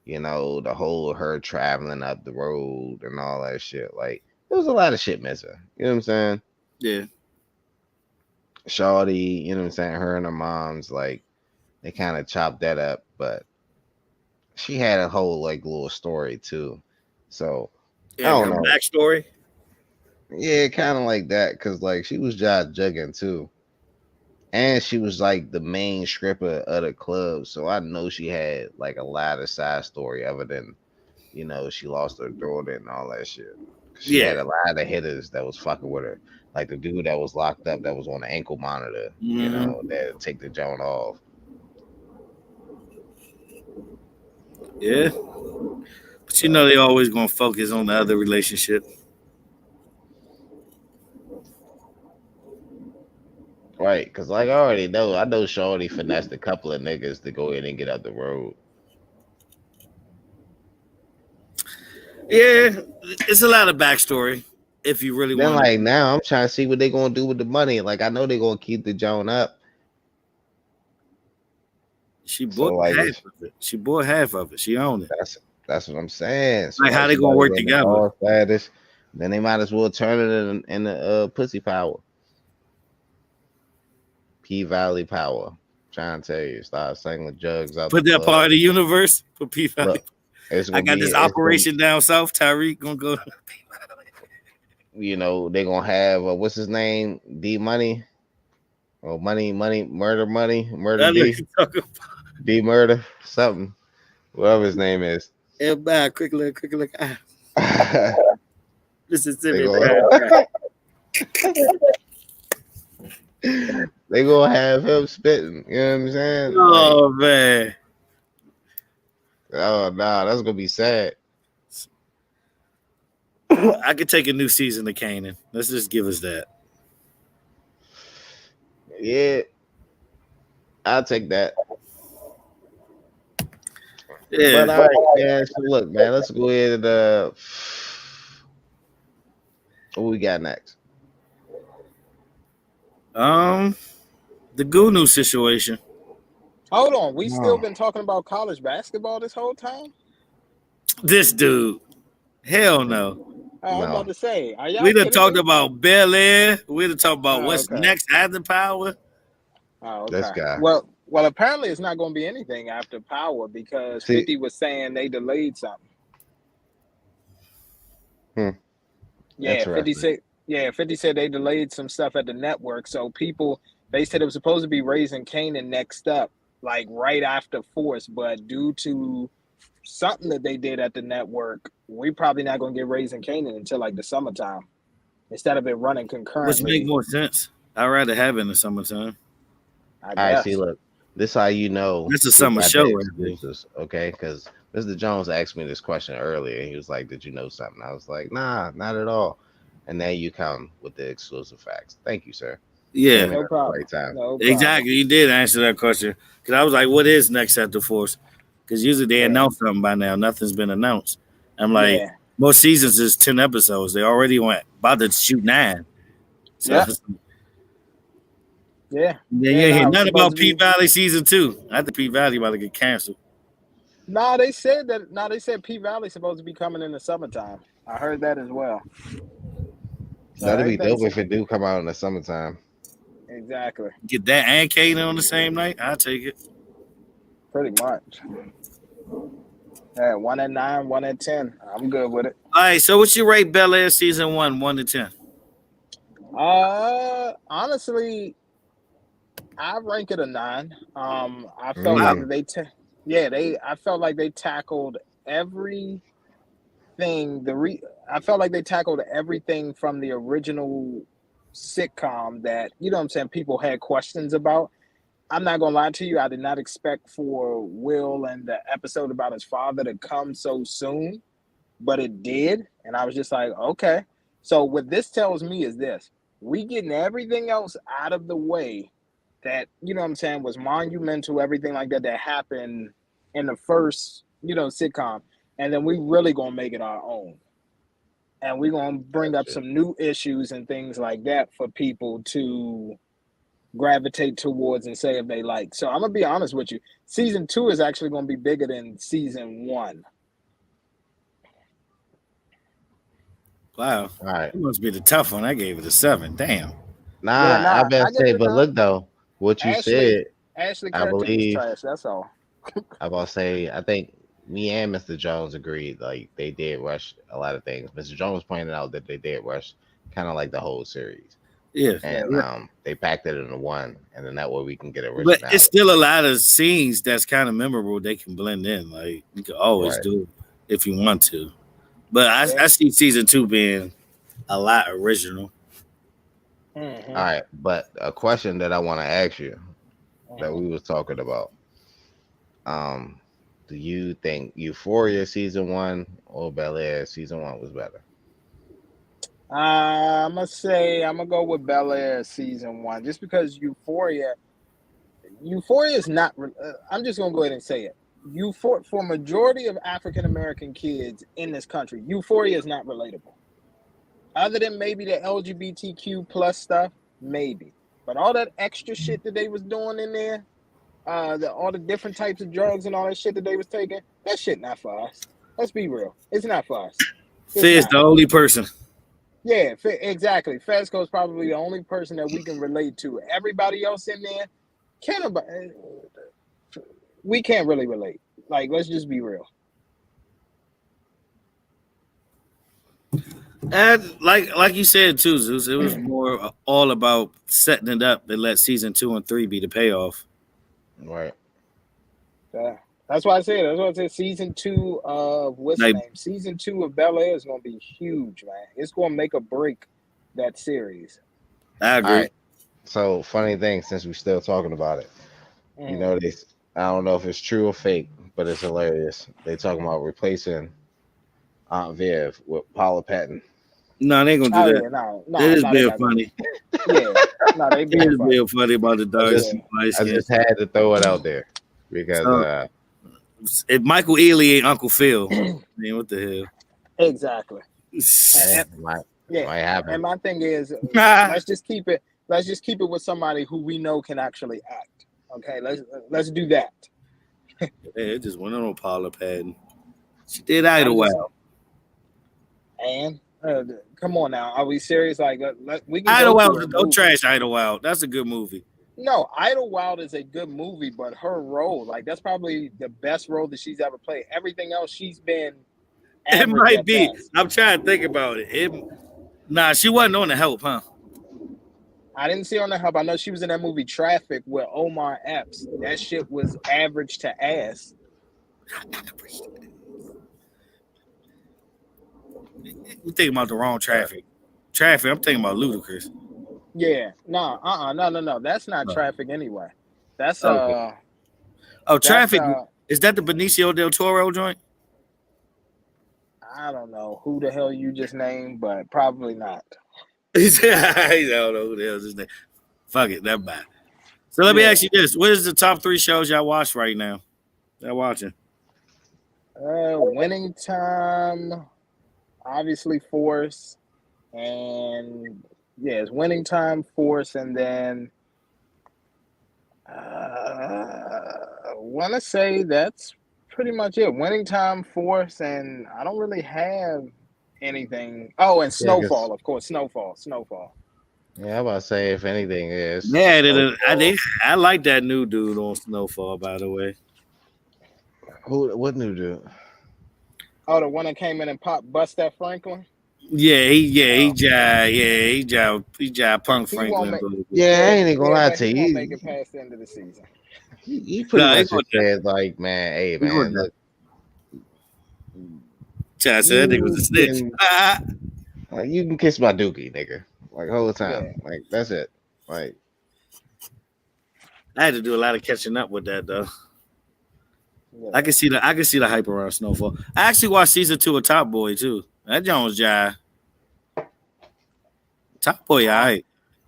the whole her traveling up the road and all that shit. Like there was a lot of shit missing. You know what I'm saying? Yeah, Shawty, you know what I'm saying? Her and her mom's like they kind of chopped that up, but she had a whole like little story too. So I yeah, don't her know. backstory. Yeah, kind of like that because like she was just jugging too, and she was like the main stripper of the club. So I know she had like a lot of side story other than she lost her daughter and all that shit. 'Cause she Yeah. had a lot of hitters that was fucking with her, like the dude that was locked up that was on the ankle monitor. Hmm. That take the joint off. Yeah, but But they always gonna focus on the other relationship. right, because like I already know, I know Shorty finessed a couple of niggas to go in and get out the road. Yeah, it's a lot of backstory if you really Then want to. like now I'm trying to see what they gonna do with the money. Like I know they gonna keep the joint up. She So bought like half of it. She bought half of it. She owned it. that's that's what I'm saying. So Like how like they she gonna about to work get in the together? boss status. Then they might as well turn it in the pussy power. P Valley power. Trying to tell you, start singing jugs out the Put that club. part of the universe for P Valley. Look, it's I gonna got be this it's gonna operation down south. Tyreek gonna go. they're gonna have what's his name? D Money. Or Murder I know D. you talking about. D Murder, something. Whatever his name is. Everybody, quick look, quick look. Ah, they Mississippi bad. gonna they gonna have him spitting. You know what I'm saying? Like, Oh man, oh nah, that's gonna be sad. I could take a new season of Canaan. Let's just give us that. Yeah, I'll take that. But Yeah. all right, man. So look, man, let's go ahead and what we got next? Um, the Gunu situation. Hold on, we still Oh, been talking about college basketball this whole time. This dude. Hell no. I'm about no, to say, are y'all We done kidding talked me? about Bel Air. We done talked about Oh, what's okay. next after Power. Oh, this okay. guy. Well, Well, apparently it's not going to be anything after Power because See, 50 was saying they delayed something. hmm, Yeah, 50 interesting. said. Yeah, 50 said they delayed some stuff at the network. So people, they said it was supposed to be Raising Canaan next up, like right after Force, but due to something that they did at the network, we probably not going to get Raising Canaan until like the summertime instead of it running Which make concurrently. more sense. I'd rather have it in the summertime. I All right, see, guess. look, this how you know That's a we summer got the show right there. exclusives, okay? Because Mr. Jones asked me this question earlier. He was like, "Did you know something?" I was like, "Nah, not at all." And now you come with the exclusive facts. Thank you, sir. Came Yeah, in No at the problem. right time. No problem. exactly. You did answer that question because I was like, "What is next after Force?" Because usually they Yeah. announce something by now. Nothing's been announced. I'm like, Yeah. most seasons is 10 episodes. They already went about to shoot 9. So Yeah. Yeah. yeah, you Yeah. ain't hear No, it was nothing supposed about to P be. Valley season 2. I think P Valley about to get canceled. No, they said that. No, they said P Valley's supposed to be coming in the summertime. I heard that as well. So That'd be dope everything's if it do come out in the summertime. exactly Get that and Kaden on the same night. I'll take it. pretty much. Yeah, 1 at 9, 1 at 10. I'm good with it. All right. So what you rate Bel Air season 1, 1 to 10? Honestly, I rank it a 9. I felt like Wow. Mm, yeah, I felt like they tackled everything. The re, I felt like they tackled everything from the original sitcom that you know what I'm saying. People had questions about. I'm not gonna lie to you. I did not expect for Will and the episode about his father to come so soon, but it did, and I was just like, okay. So what this tells me is this: we getting everything else out of the way that you know what I'm saying was monumental, everything like that that happened in the first sitcom, and then we really gonna make it our own, and we're gonna bring up gotcha. some new issues and things like that for people to gravitate towards and say if they like. So I'm gonna be honest with you. Season 2 is actually gonna be bigger than season 1. Wow. All right. It must be the tough one. I gave it a 7. Damn. Yeah, Nah, I nah, better I give say, it a but 9. look though, what you Ashley, said, Ashley I character was believe. trash. That's all. I about to say, I think me and Mr. Jones agreed. Like they did rush a lot of things. Mr. Jones pointed out that they did rush kind of like the whole series, Yeah. Yeah, and they packed it into one, and then that way we can get But it's originality. still a lot of scenes that's kind of memorable. They can blend in. Like you can always Right. do it if you want to. But I yeah. see season 2 being a lot original. All Mm-hmm, right. But a question that I want to ask you that mm-hmm. we was talking about. Um, do you think Euphoria season one or Bel Air season one was better? I'm gonna say I'm gonna go with Bel Air season 1 just because Euphoria is not. I'm just gonna go ahead and say it. Euphoria for majority of African American kids in this country, Euphoria is not relatable. Other than maybe the LGBTQ plus stuff, maybe. But all that extra shit that they was doing in there, all the different types of drugs and all that shit that they was taking, that shit not for us. Let's be real. It's not for us. It's Fizz not. the only person. Yeah, exactly. Fesco is probably the only person that we can relate to. Everybody else in there, can't. We can't really relate. Like, let's just be real. And like you said too, Zeus, it was more all about setting it up and let season 2 and 3 be the payoff. Right. Yeah. That's why I said. That's why I said. Season 2 of what's the Like name? Season 2 of Bel Air is going to be huge, man. It's going to make or break that series. I All agree. right. So funny thing, since we're still talking about it, you Mm. know this. I don't know if it's true or fake, but it's hilarious. They talking about replacing Aunt Viv with Paula Patton. No, they ain't gonna do Oh that. yeah, no, It no, is no, they're being not going to. funny. Yeah, no, they It being is funny. being funny about the I dark just skin, light I skin. just had to throw it out there because So if Michael Ealy ain't Uncle Phil, I mean, what the Exactly. hell? And, hey, and- it yeah, might happen. and my thing is, let's just keep it. Let's just keep it with somebody who we know can actually act. Okay, let's do that. It just went on Paula Patton. She did I'm just Idlewild. and come on now, are we serious? Like we can go through Idlewild, her don't trash movies. Idlewild. That's a good movie. No, Idlewild is a good movie, but her role, like that's probably the best role that she's ever played. Everything else, she's been It average might at be. best. I'm trying to think about it. Nah, she wasn't on the help, huh? I didn't see her on the help. I know she was in that movie Traffic with Omar Epps. That shit was average to ass. You thinking about the wrong traffic. Traffic. I'm thinking about Ludacris. Yeah, no, no. That's not Oh, Traffic anyway. That's okay. Oh, that's traffic. Is that the Benicio del Toro joint? I don't know who the hell you just named, but probably not. I don't know who the hell is his name. Fuck it, that bad. So let me Yeah, ask you this: what is the top 3 shows y'all watch right now? Y'all watching? Winning Time, obviously Force, and yeah, it's Winning Time, Force, and then I want to say that's pretty much it. Winning Time, Force, and I don't really have anything. Oh, and Yeah, I guess. Snowfall, of course. Snowfall. Yeah, I'm about to say if anything is Yeah, Snowfall. I like that new dude on Snowfall. By the way, Who? What new dude? Oh, the one that came in and popped bust that Franklin. he Oh, jive Punk he won't Franklin make. a little bit. Yeah, I Yeah, ain't even gonna yeah, lie but to he won't you. make it past the end of the season. He pretty Nah, he much go just said like, man, hey He go man, down. look, Chad said that nigga was a you snitch. can like you can kiss my dookie, nigga. Like whole time. Yeah, Like that's it. Like I had to do a lot of catching up with that though. yeah. I can see the hype around Snowfall. I actually watched season 2 of Top Boy too. That Jones jive. Top Boy, all I right.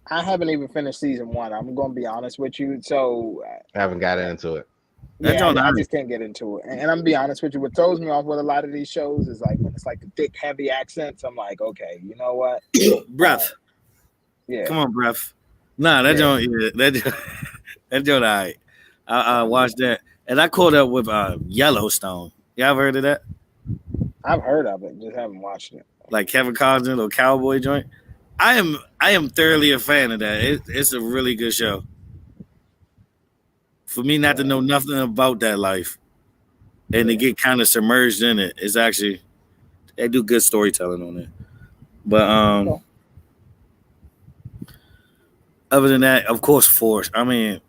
I haven't even finished season one. I'm gonna be honest with you. So I haven't gotten into it. That yeah, Jones all I right. just can't get into it. And I'm gonna be honest with you. What throws me off with a lot of these shows is like when it's like the thick, heavy accents. I'm like, okay, you know what? Uh, Breath. yeah, Come on, breath. Nah, that yeah. Jones, yeah, that Jones, all right. I watched that, and I caught up with Yellowstone. Y'all ever heard of that? I've heard of it, just haven't watched it. Like Kevin Costner or Cowboy joint. I am thoroughly a fan of that. It's a really good show. For me, not to Yeah. know nothing about that life and to Yeah. get kind of submerged in it, it's actually they do good storytelling on it. But Okay. other than that, of course, Force. I mean,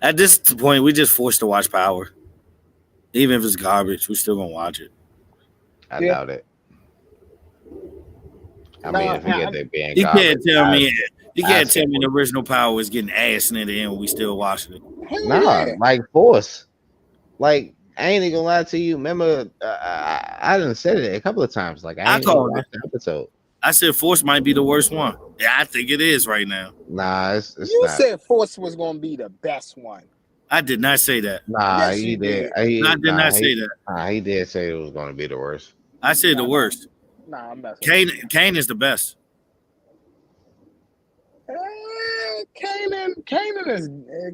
at this point, we just forced to watch Power. Even if it's garbage, we still gonna watch it. I Yeah. doubt it. I No, mean, forget that being You can't garbage. tell me you I can't tell stick me the with it. original Power is getting ass in the end. We still watching it. hell Nah, yeah. like force. Like I ain't even gonna lie to you. Remember, I done said it a couple of times. Like I I ain't even called it. watched the episode. I said Force might be the worst one. Yeah, I think it is right now. Nah, it's You not. said Force was gonna be the best one. I did not say that. Nah, Yes, he you did. did. No, I did not say that. He did say it was gonna be the worst. I said the Nah, nah, worst. nah. I'm messing with you. Kane is the best.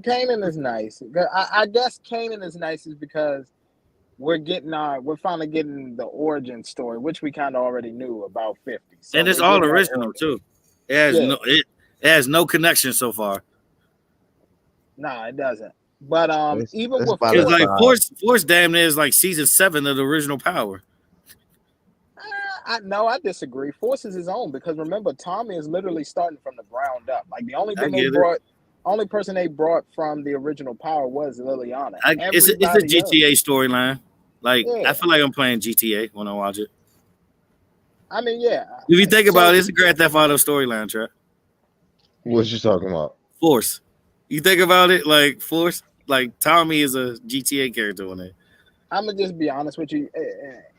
Kanan is nice. I guess Kanan is nice is because we're finally getting the origin story, which we kind of already knew about 50. So And it's we're all getting that original origin. too. Yeah, It has no connection so far. nah, it doesn't. But even It's with about It's to Force, like start. Force damn near is like season 7 of the original Power. I no, I disagree. Force is his own because remember, Tommy is literally starting from the ground up. Like the I get it. only person they brought from the original Power was Liliana. It's a Everybody else, GTA storyline. Like I yeah. feel like I'm playing GTA when I watch it. I mean, yeah. If you think about it, So it's a Grand Theft Auto storyline track. What you talking about? Force. You think about it, like Force, like Tommy is a GTA character on it. I'm gonna just be honest with you,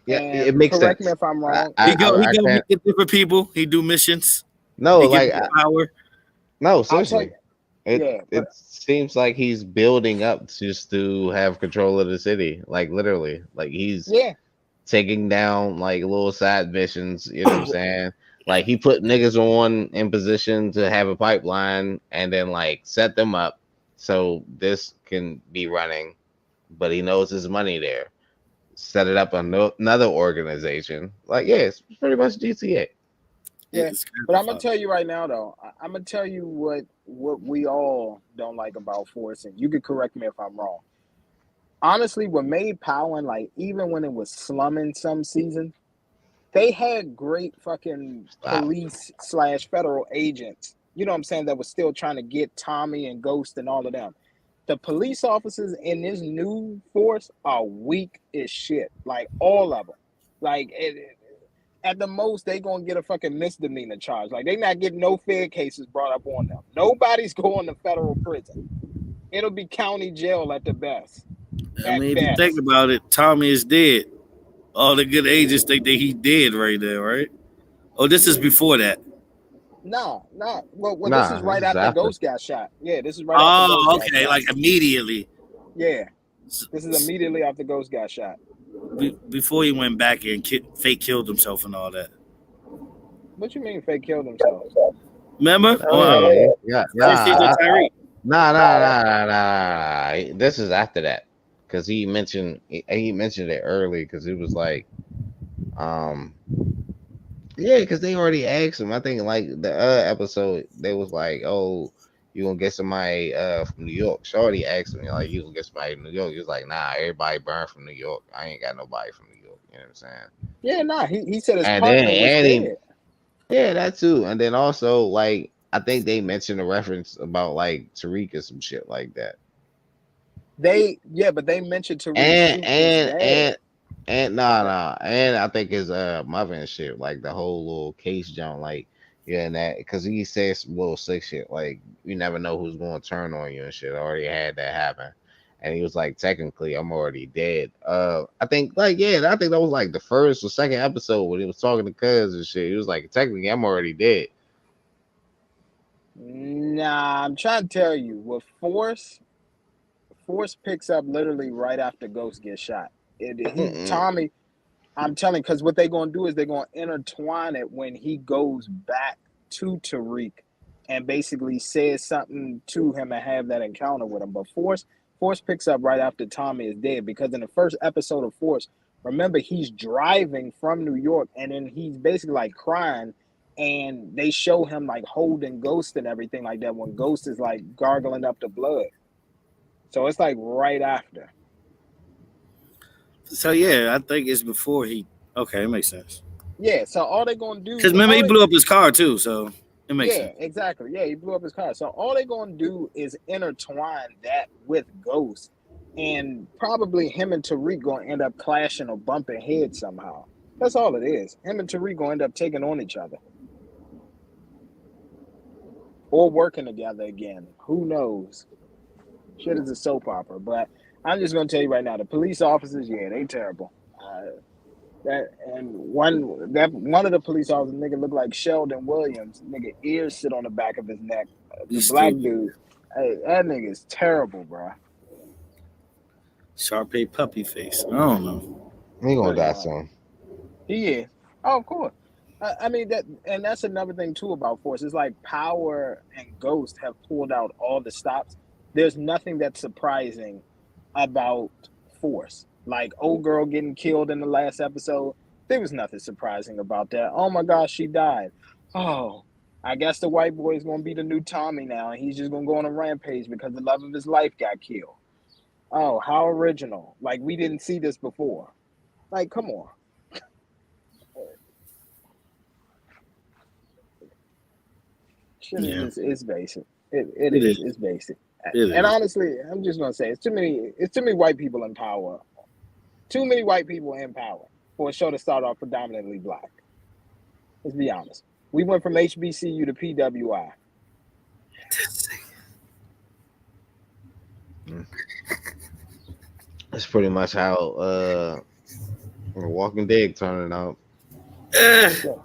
Yeah, it and makes correct me sense. if I'm I wrong. I He I, I go meet can't. different people. He do missions. No, He get like more power. no, I'll tell you, seriously. It yeah, but it seems like he's building up just to have control of the city. Like literally, like he's yeah, taking down like little side missions. You know what I'm saying? Like he put niggas on in position to have a pipeline and then like set them up so this can be running, but he knows there's money there. Set it up on another organization. Like yeah, it's pretty much GTA. Yeah, It's but I'm gonna classified. tell you right now though. I'm gonna tell you what we all don't like about Force, and you could correct me if I'm wrong. Honestly, what made Power, like even when it was slumming some seasons, they had great fucking Stop. police slash federal agents. You know what I'm saying? That was still trying to get Tommy and Ghost and all of them. The police officers in this new force are weak as shit. Like all of them. Like at the most, they gonna get a fucking misdemeanor charge. Like they not getting no fair cases brought up on them. Nobody's going to federal prison. It'll be county jail at the best. I At mean, if you think best. about it, Tommy is dead. All the good agents think that he dead right there, right? Oh, this is before that. Nah, nah. Well, this Nah, is this right is after after. Ghost got shot. Yeah, this is right after Ghost Oh, got okay, shot. like immediately. Yeah, S- this is s- immediately after Ghost got shot. before he went back and fake killed himself and all that. What you mean fake killed himself? Remember? Oh yeah, yeah, First season nah, Tyreek. nah. This is after that because he mentioned it early because it was like, um, yeah, because they already asked him. I think like the episode, they was like, "Oh, you gonna get somebody from New York?" Shorty asked him, like, "You gonna get somebody from New York?" He was like, "Nah, everybody burned from New York. I ain't got nobody from New York." You know what I'm saying? Yeah, nah. He said his And then partner was and he, dead. yeah, that too. And then also like I think they mentioned a reference about like Tariq or some shit like that. But they mentioned Tariq And shooting his and dad. and and nah. And I think his mother and shit, like the whole little case John, like yeah, and that because he says some little sick shit, like you never know who's gonna turn on you and shit. I already had that happen. And he was like, technically, I'm already dead. I think like yeah, I think that was like the first or second episode when he was talking to Cuz and shit. He was like, technically, I'm already dead. Nah, I'm trying to tell you, with Force picks up literally right after Ghost gets shot. Mm-mm. Tommy. I'm telling, because what they're gonna do is they're gonna intertwine it when he goes back to Tariq and basically says something to him and have that encounter with him. But Force picks up right after Tommy is dead because in the first episode of Force, remember he's driving from New York and then he's basically like crying and they show him like holding Ghost and everything like that when Ghost is like gargling up the blood. So it's like right after. So yeah, I think it's before he. Okay, it makes sense. Yeah, so all they're gonna Because do, remember all he they blew up his car too, so it makes yeah, sense. exactly. Yeah, he blew up his car. So all they're gonna do is intertwine that with Ghost, and probably him and Tariq gonna end up clashing or bumping heads somehow. That's all it is. Him and Tariq gonna end up taking on each other or working together again. Who knows? Shit is a soap opera. But I'm just gonna tell you right now, the police officers, yeah, they terrible. That and one of the police officers, nigga, look like Sheldon Williams. Nigga, ears sit on the back of his neck. The You black stupid. dude, hey, that nigga is terrible, bro. Sharpay puppy face. I don't know. He gonna Pretty die much, soon. he is. Oh, of course. I mean that, and that's another thing too about Force. It's like Power and Ghost have pulled out all the stops. There's nothing that's surprising about Force. Like old girl getting killed in the last episode, there was nothing surprising about that. Oh my gosh, she died. Oh, I guess the white boy is gonna be the new Tommy now, and he's just gonna go on a rampage because the love of his life got killed. Oh, how original! Like we didn't see this before. Like, come on. Shit is Yeah, just it's basic. It it is. is. It's basic. It And is. honestly, I'm just gonna say it's too many white people in power. Too many white people in power for a show to start off predominantly black. Let's be honest. We went from HBCU to PWI. Mm. That's pretty much how Walking Dead turning out. Eh, So,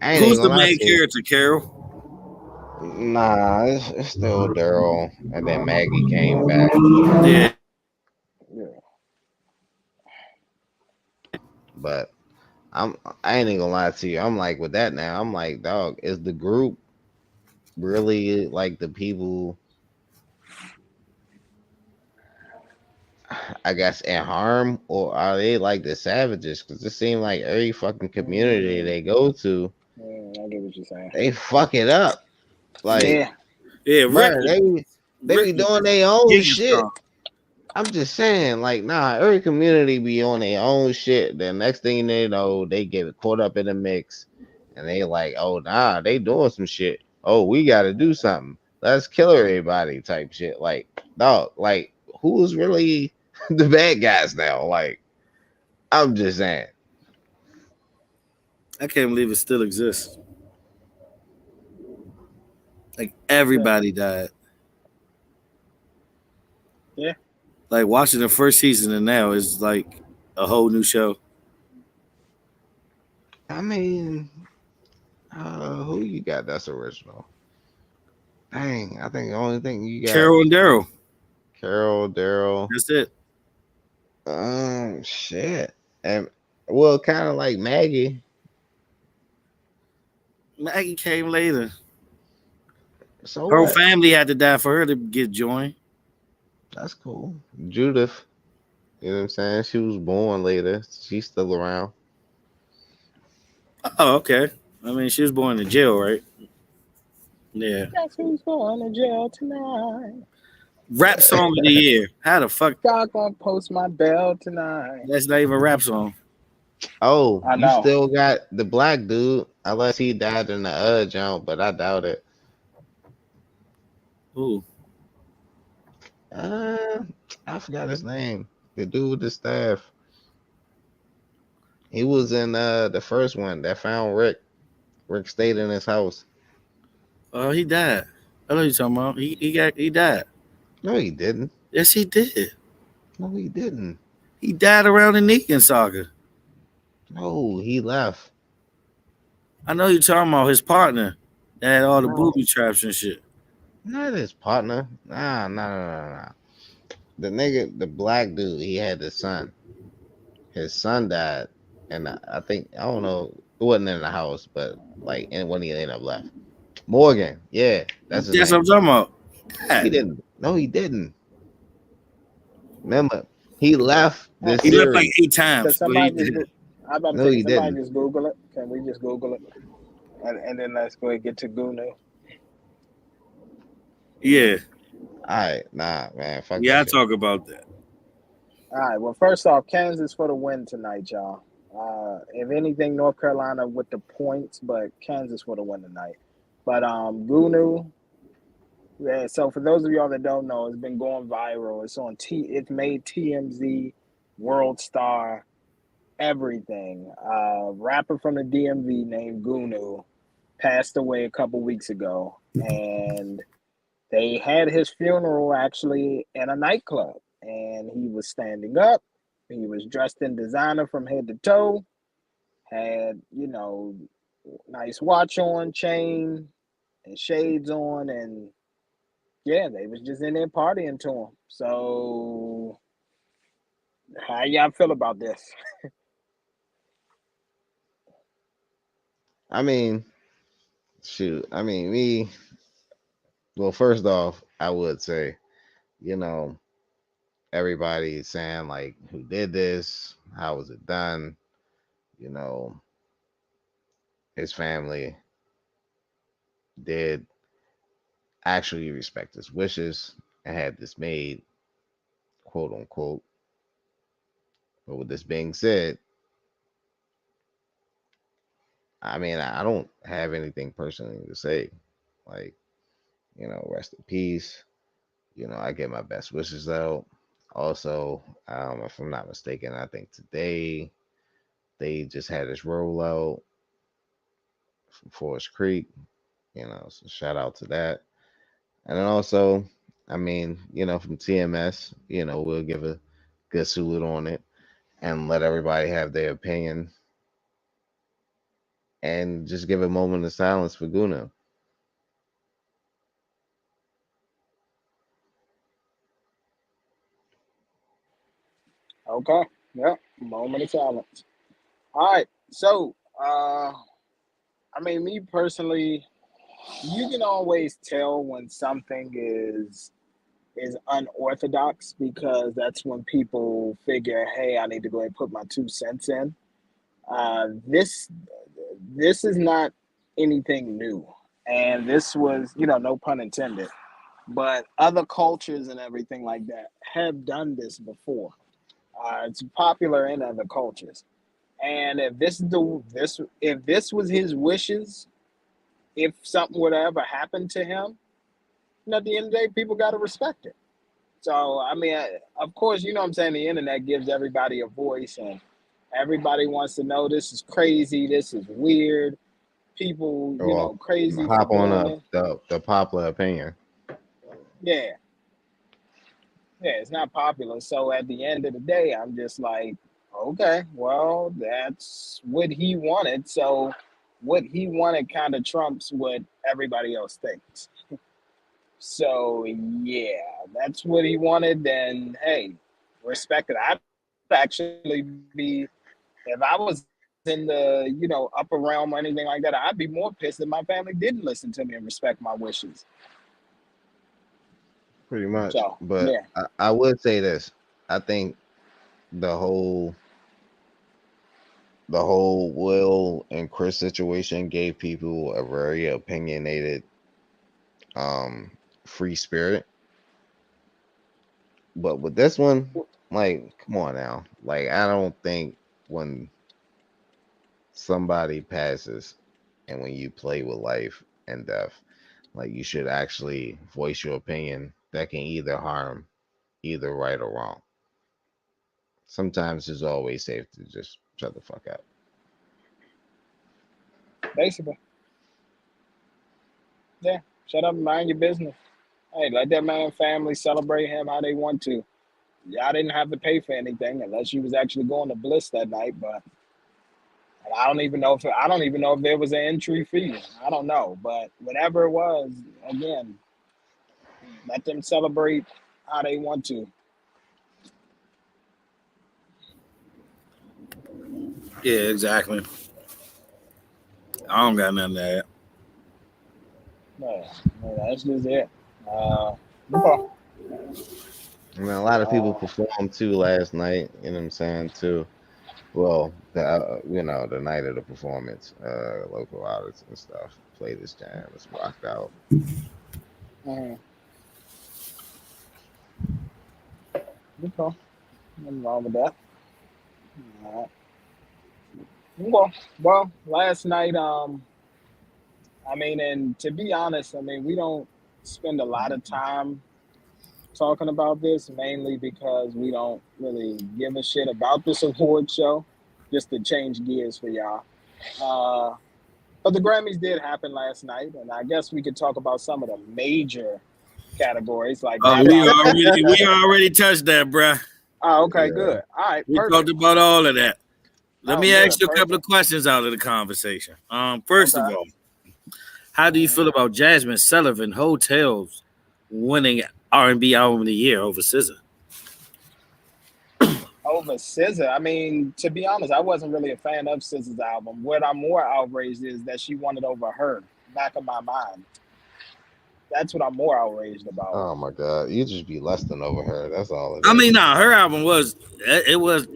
I ain't who's even the gonna lie main to you. character, Carol? Nah, it's still Daryl, and then Maggie came back. Yeah, yeah. But I ain't even gonna lie to you. I'm like with that now. I'm like, dog, is the group really like the people? I guess in harm, or are they like the savages? Because it seems like every fucking community Mm, they go to, I get what you're saying. They fuck it up. Like, Yeah, Yeah, bro, Rick. they Rick be was doing their own giga shit. strong. I'm just saying, like, nah, every community be on their own shit. The next thing they know, they get caught up in the mix and they like, oh nah, they doing some shit. Oh, we gotta do something. Let's kill everybody type shit. Like, dog, like who's really the bad guys now? Like, I'm just saying. I can't believe it still exists. Like yeah, everybody died. yeah. Like watching the first season and now is like a whole new show. I mean, who you got that's original? Dang, I think the only thing you got Carol and Daryl. Carol, Daryl, That's it. shit. And well, kind of like Maggie. Maggie came later. So Her what? family had to die for her to get joined. That's cool. Judith, you know what I'm saying? She was born later. She's still around. Oh, okay. I mean, she was born in jail, right? Yeah. Guess who's going to jail tonight? Rap song of the year. How the fuck? God gonna post my bell tonight. That's not even a rap song. Oh, I you know. still got the black dude, unless he died in the jump, but I doubt it. Ooh. Uh, I forgot his name. The dude with the staff. He was in the first one that found Rick. Rick stayed in his house. Oh, he died. I know you talking about. He died. No, he didn't. Yes, he did. No, he didn't. He died around the Negan saga. No, he left. I know you talking about his partner that had all the No, booby traps and shit. not his partner. Nah. The nigga, the black dude, he had the son. His son died, and I think I don't know. It wasn't in the house, but like, and when he ended up left, Morgan. Yeah, that's his That's what I'm name. talking about. No, he God. didn't. No, he didn't. Remember, he left Hey, this He left like series. 8 times, can but he somebody just did. go? I'm about to No, say, can he somebody didn't. just Google it? Can we just Google it? And then let's go and get to Gunu. Yeah. All right, nah, man, fuck Yeah, that I shit. talk about that. All right. Well, first off, Kansas for the win tonight, y'all. If anything, North Carolina with the points, but Kansas for the win tonight. But Gunu. Yeah. So for those of y'all that don't know, it's been going viral. It's on T. It's made TMZ, World Star, everything. Rapper from the DMV named Gunu passed away a couple weeks ago, and they had his funeral actually in a nightclub, and he was standing up. He was dressed in designer from head to toe, had, nice watch on, chain, and shades on, and yeah, they was just in there partying to him. So, how y'all feel about this? I mean, shoot. I mean, me. Well, first off, I would say, you know, everybody saying like, who did this? How was it done? You know, his family did actually respect his wishes and had this made, quote unquote. But with this being said, I mean, I don't have anything personally to say. Like, rest in peace. I get my best wishes out. Also, if I'm not mistaken, I think today they just had this rollout from Forest Creek. So shout out to that. And then also, I mean, from TMS, we'll give a good salute on it and let everybody have their opinion and just give a moment of silence for Guna. Okay, yep, moment of silence. All right, so I mean, me personally, you can always tell when something is unorthodox because that's when people figure, hey, I need to go and put my 2 cents in. This is not. anything new. And this was, no pun intended, but other cultures and everything like that have done this before. It's popular in other cultures. And if this was his wishes, if something would ever happen to him, at the end of the day, people got to respect it. So, I mean, of course, you know what I'm saying? The internet gives everybody a voice, and everybody wants to know this is crazy, this is weird. People, Or crazy for hop on doing it. the popular opinion. Yeah, yeah, it's not popular. So at the end of the day, I'm just like, okay, well, that's what he wanted. So what he wanted kind of trumps what everybody else thinks. So yeah, that's what he wanted. Then hey, respect it. I'd actually be if I was in the upper realm or anything like that. I'd be more pissed if my family didn't listen to me and respect my wishes. Pretty much. So But yeah, I would say this. I think the whole the whole Will and Chris situation gave people a very opinionated um free spirit. But with this one, like, come on now. Like, I don't think when somebody passes and when you play with life and death, like, you should actually voice your opinion that can either harm either right or wrong. Sometimes it's always safe to just shut the fuck up. basically, yeah. Shut up and mind your business. Hey, let that man family celebrate him how they want to. Y'all didn't have to pay for anything unless you was actually going to Bliss that night. But and I don't even know if there was an entry fee. I don't know, but whatever it was, again, let them celebrate how they want to. Yeah, exactly. I don't got nothing to add. Yeah, yeah, that's just it. Okay. I mean, a lot of people Uh, performed too last night. You know what I'm saying too. Well, the night of the performance, local artists and stuff played this jam. It's rocked out. mhm, okay. Nothing wrong with that. All right. Well, last night, I mean, and to be honest, I mean, we don't spend a lot of time talking about this, mainly because we don't really give a shit about this award show, just to change gears for y'all. Uh, but the Grammys did happen last night, and I guess we could talk about some of the major categories like Oh, rap album of the we year. already touched that, bruh. Oh, okay, Yeah. good. All right, We talked perfect. about all of that. Let Oh, me ask good, you a couple of perfect. questions out of the conversation. First of Okay. all, how do you Mhm. feel about Jasmine Sullivan Hotels winning R&B album of the year over SZA? Over SZA, I mean, to be honest, I wasn't really a fan of SZA's album. What I'm more outraged is that she won it over her. Back of my mind, that's what I'm more outraged about. Oh my god, you just be lusting over her. That's all it I mean, is. nah, her album was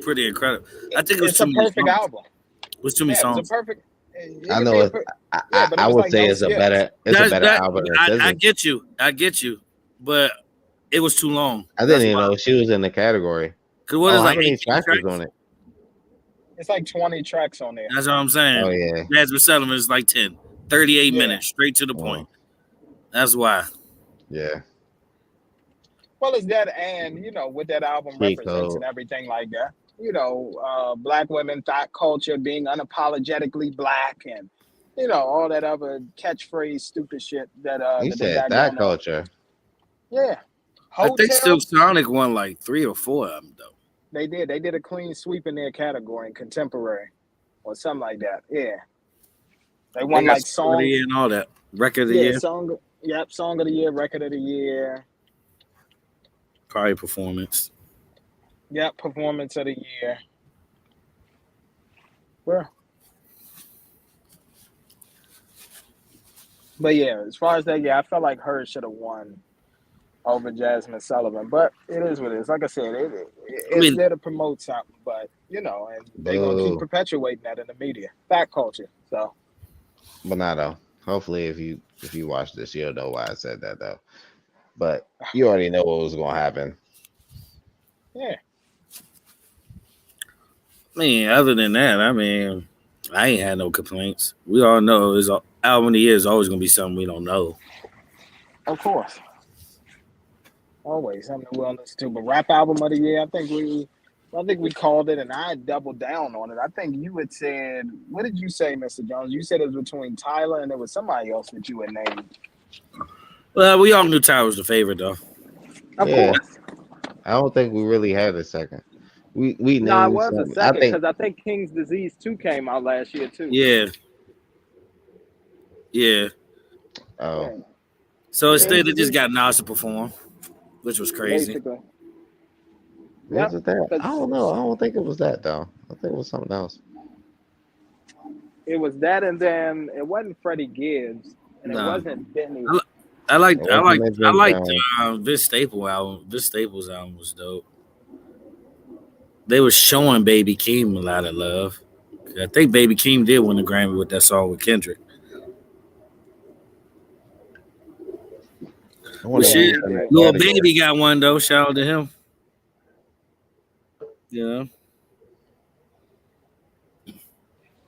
pretty incredible. I think it was It's too a many perfect songs. album. It was too many Yeah, it was a songs. perfect. It I could be know a it. yeah, but it I was would like say no skips. it's a That's better that. album than I SZA. get you. I get you. But it was too long. I didn't That's even why. know she was in the category. Cause what Oh, is how like many 18 tracks was tracks? on it? It's like 20 tracks on there. That's what I'm Oh saying. yeah. Jasmine Sullivan is like 10, 38 Yeah. minutes, straight to the point. Oh That's why. yeah. Well, it's that, and what that album Cheat represents code. and everything like that. Black women thought culture being unapologetically black, and all that other catchphrase stupid shit You that they said got that going on. culture. Yeah, I think Silk hotels. Sonic won like 3 or 4 of them though. They did a clean sweep in their category in contemporary or something like that. Yeah, they They won got like Song of the song. Year and all that. Record of the Yeah, Year, song. Yep, song of the year, record of the year. probably performance. Yep, performance of the year. Well, but yeah, as far as that, yeah, I felt like hers should have won over Jasmine Sullivan. But it is what it is. Like I said, I it's mean, there to promote something. But and they're gonna keep Boo. perpetuating that in the media, fat culture. So But not though. Hopefully, if you watch this, you'll know why I said that though. But you already know what was gonna happen. Yeah, I mean, other than that, I mean, I ain't had no complaints. We all know his album of the year is always gonna be something we don't know. of course. Always something we'll listen to. But rap album of the year, I think we called it, and I doubled down on it. I think you had said, what did you say, Mr. Jones? You said it was between Tyler and there was somebody else that you had named. Well, we all knew Tyler was the favorite, though. Of Yeah, course. I don't think we really had a second. We No, it knew was a some. I second think. because I think King's Disease 2 came out last year too. Yeah, yeah. Oh, Yeah, So yeah. King's instead, they just Disease, got Nas to perform, which was crazy. basically. Was Yep. it that? I 'Cause don't know. I don't think it was that though. I think it was something else. it was that, and then it wasn't Freddie Gibbs, and it Nah, wasn't Benny. I, li- I like, It I wasn't like, that I Vince liked Jones. Vince Staples album. Vince Staples album was dope. They were showing Baby Keem a lot of love. I think Baby Keem did win the Grammy with that song with Kendrick. I Well, wonder Yeah, who shit, was he in that did. Lil category. Baby got one though. Shout out to him. Yeah.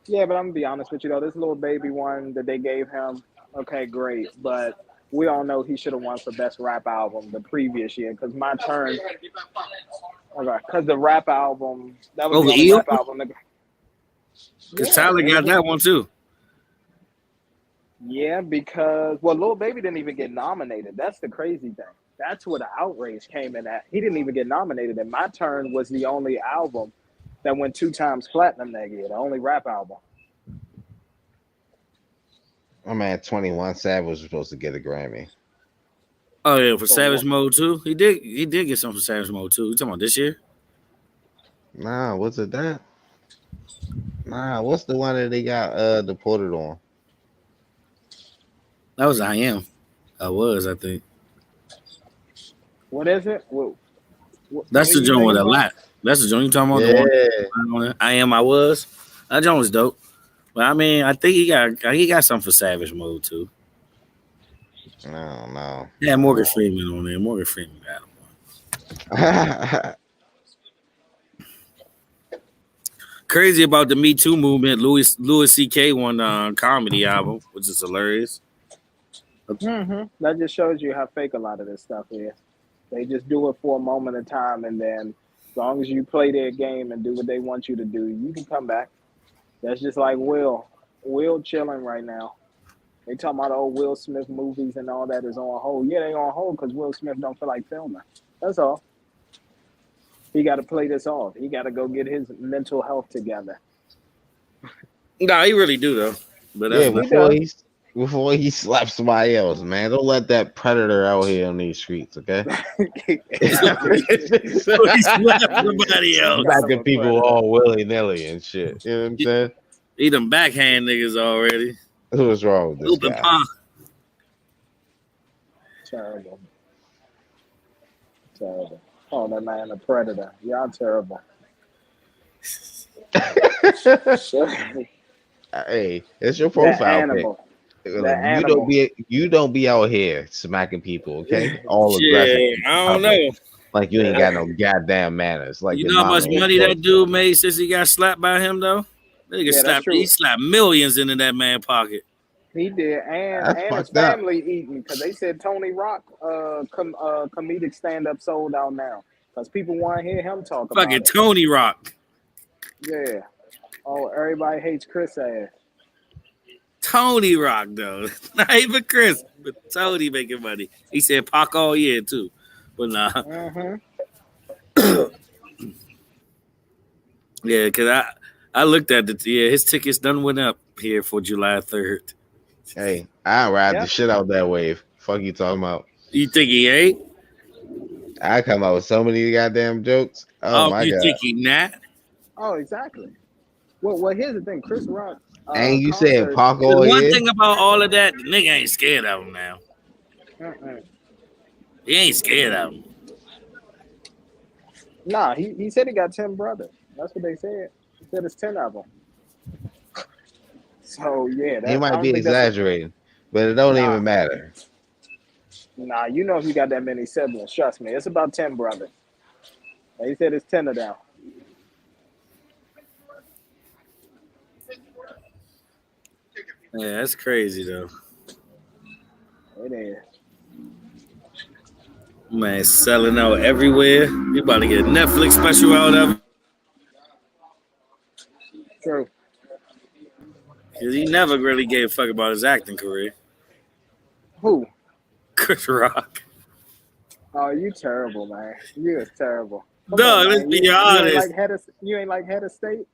Yeah, but I'm gonna be honest with you though. This little baby one that they gave him, okay, great. But we all know he should have won for best rap album the previous year. Because my turn, okay, because the rap album that was the Over only Eel? rap album. That, Because yeah, Tyler it was. got that one too. Yeah, because Lil Baby didn't even get nominated. That's the crazy thing. That's where the outrage came in at. He didn't even get nominated, and My Turn was the only album that went 2 times platinum that year. The only rap album. My man, 21 Savage was supposed to get a Grammy. Oh yeah, for For Savage what? Mode too. He did get something for Savage Mode too. You talking about this year? Nah, was it that? Nah, what's the one that they got deported on? That was I Am. I was, I think. What is it? What That's are the you joint with thinking a about? lot. That's the joint you talking about, the one Yeah. I Am I Was. That joint was dope. But I mean, I think he got something for Savage Mode too. No, no, Yeah, Morgan no. Freeman on there. Morgan Freeman got him. Crazy about the Me Too movement. Louis C.K. won comedy album, which is hilarious. That just shows you how fake a lot of this stuff is. They just do it for a moment in time, and then as long as you play their game and do what they want you to do, you can come back. That's just like Will. Will chilling right now. They talking about old Will Smith movies and all that is on hold. Yeah, they on hold because Will Smith don't feel like filming. That's all. He got to play this off. He got to go get his mental health together. Nah, he really do though. But that's Yeah, not. He does. before he slaps somebody else, man. Don't let that predator out here on these streets, okay? He slapped somebody Some else. kind of Smacking a people predator. all willy nilly and shit. You know what I'm saying? He done backhand niggas already. What's wrong with this Open guy? palm. Terrible. Terrible. Oh, that man a predator. Y'all terrible. Hey, it's your That profile pic. animal. Like, That you don't animal. be you don't be out here smacking people, okay? All aggressive Shit, in I don't public. know. Like you ain't got no goddamn manners. Like You your know how much mama ain't money taught that you. dude made since he got slapped by him though? Nigga Yeah, that's slapped. He true. slapped millions into that man's pocket. He did, and That's his fucked up. family eating because they said Tony Rock, comedic stand up sold out now because people want to hear him talk about Fucking it. Tony Rock. Yeah. Oh, everybody hates Chris ass. Tony Rock though. Not even Chris, but Tony making money. He said Pac all year too. But nah. Mm-hmm. Yeah, cause I looked at his tickets done went up here for July 3rd. Hey, I ride the Yep. shit out that wave. Fuck you talking about? You think he ain't? I come out with so many goddamn jokes. Oh Oh, my you god! think he not? Oh, exactly. Well, here's the thing. Chris Rock And you said concert. Pac The all one here? thing about all of that, the nigga ain't scared of him now. Mm-mm. He ain't scared of him. Nah, he said he got 10 brothers. That's what they said. He said it's 10 of them. So yeah, He I might don't be think that's a exaggerating, but it don't nah. even matter. Nah, you know if you got that many siblings, trust me, it's about 10 brothers. They said it's 10 of them. Yeah, that's crazy though. It is Man, selling out everywhere. You about to get a Netflix special out of it. true. Because he never really gave a fuck about his acting career. Who? Chris Rock. Oh, you terrible, man. You is terrible. Come on, No, let's man. be You ain't honest. like head of state.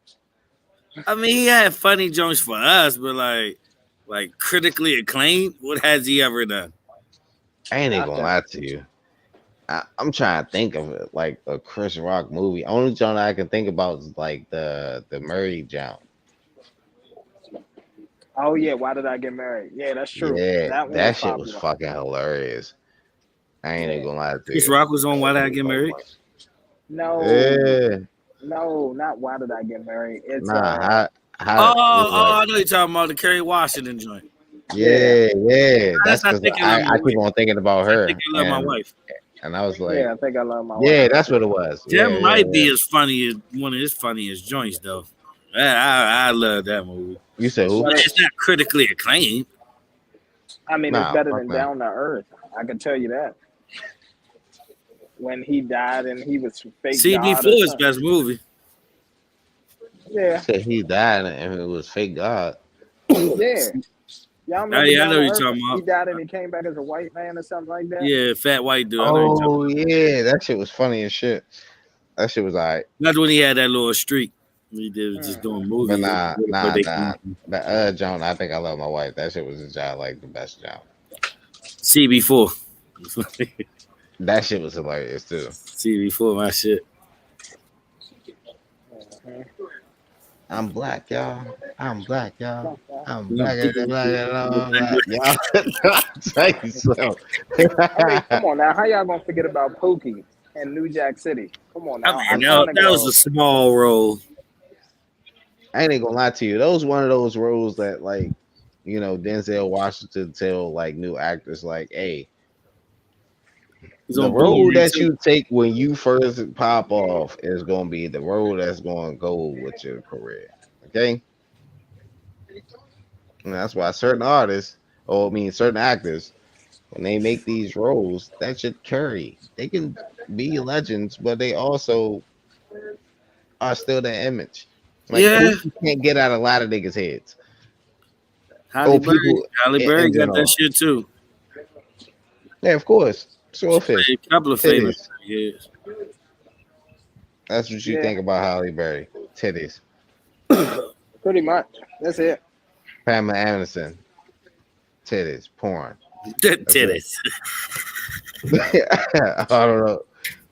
I mean, he had funny jokes for us, but like critically acclaimed, what has he ever done? I ain't even gonna Nothing. lie to you. I'm trying to think of it like a Chris Rock movie. Only genre I can think about is like the Murray jump. Oh yeah, why did I get married? Yeah, that's true. Yeah, That one was that shit was popular. fucking hilarious. I ain't even Yeah. gonna lie to Chris you. Rock was on Why Did I Get Married? No, Yeah, no, not why did I get married? It's nah, how Oh, it's oh, like, I know you're talking about the Kerry Washington joint. yeah, yeah. That's That's I because think I love my I keep wife. on thinking about I think her, I love my wife. and I was like, yeah. I think I love my wife. yeah, That's that's what it. it was. That Yeah, yeah, might yeah. be as funny as one of his funniest joints, though. I love that movie. You said who? But It's not critically acclaimed. I mean, it's Nah, better fuck than no. Down to Earth. I can tell you that. When he died and he was fake God CB4 or is something. best movie. Yeah, Said he died and it was fake God. yeah. Y'all Oh, remember yeah, I Down know to what you're Earth? talking He about. died and he came back as a white man or something like that. Yeah, fat white dude. I know what you're talking Oh about. yeah, that shit was funny as shit. That shit was alright. That's when he had that little streak. He did was just Hmm. doing But movies. But they nah. The John, I think I love my wife. That shit was the job, like the best job. CB4. That shit was hilarious too. CB4, my shit. I'm black, y'all. I'm black, y'all. I'm No, black, I'm black, y'all. Tell you so. I mean, come on now. How y'all gonna forget about Pookie and New Jack City? Come on I now, mean, that, iconic that was a role. small role. I ain't gonna lie to you. Those one of those roles that like, Denzel Washington tell like new actors like, hey, He's the on road Boomerang that too. you take when you first pop off is gonna be the road that's gonna go with your career. Okay? And that's why certain artists, or I mean certain actors, when they make these roles, that should carry. They can be legends, but they also are still their image. Like Yeah, Pookie can't get out a lot of niggas' heads. Halle Or Berry. people Halle Berry in got that general. shit too. Yeah, of course. She Swordfish. played a couple of famous Titties. years. That's what you Yeah, think about Halle Berry. Titties. pretty much. That's it. Pamela Anderson. Titties. Porn. That's it. Titties. I don't know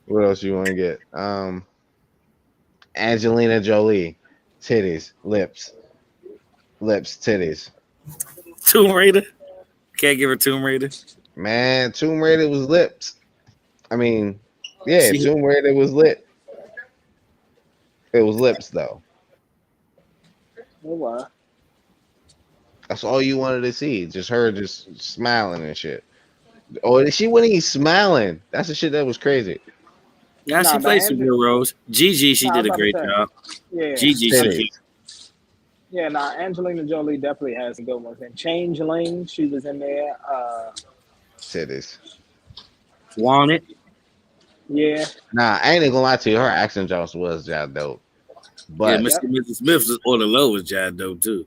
what else you want to get. Angelina Jolie. Titties. Lips. Titties. Tomb Raider. Can't give her Tomb Raider. Man, Tomb Raider was lips. I mean, yeah, She, Tomb Raider was lit. It was lips though. Oh, wow. That's all you wanted to see. Just her just smiling and shit. Or she wasn't even smiling. That's the shit that was crazy. yeah, she Nah, but played some good roles. Gigi, she nah, I did was a about to great say, job. yeah, Gigi, she killed. Titties. yeah. Nah, Angelina Jolie definitely has some good ones. And Changeling, she was in there. Titties. Want it. Yeah, Nah, I ain't even gonna lie to you. Her accent Jones was just dope. Yeah, But Mr. yep. and Mrs. Smith was on the low was John Doe too.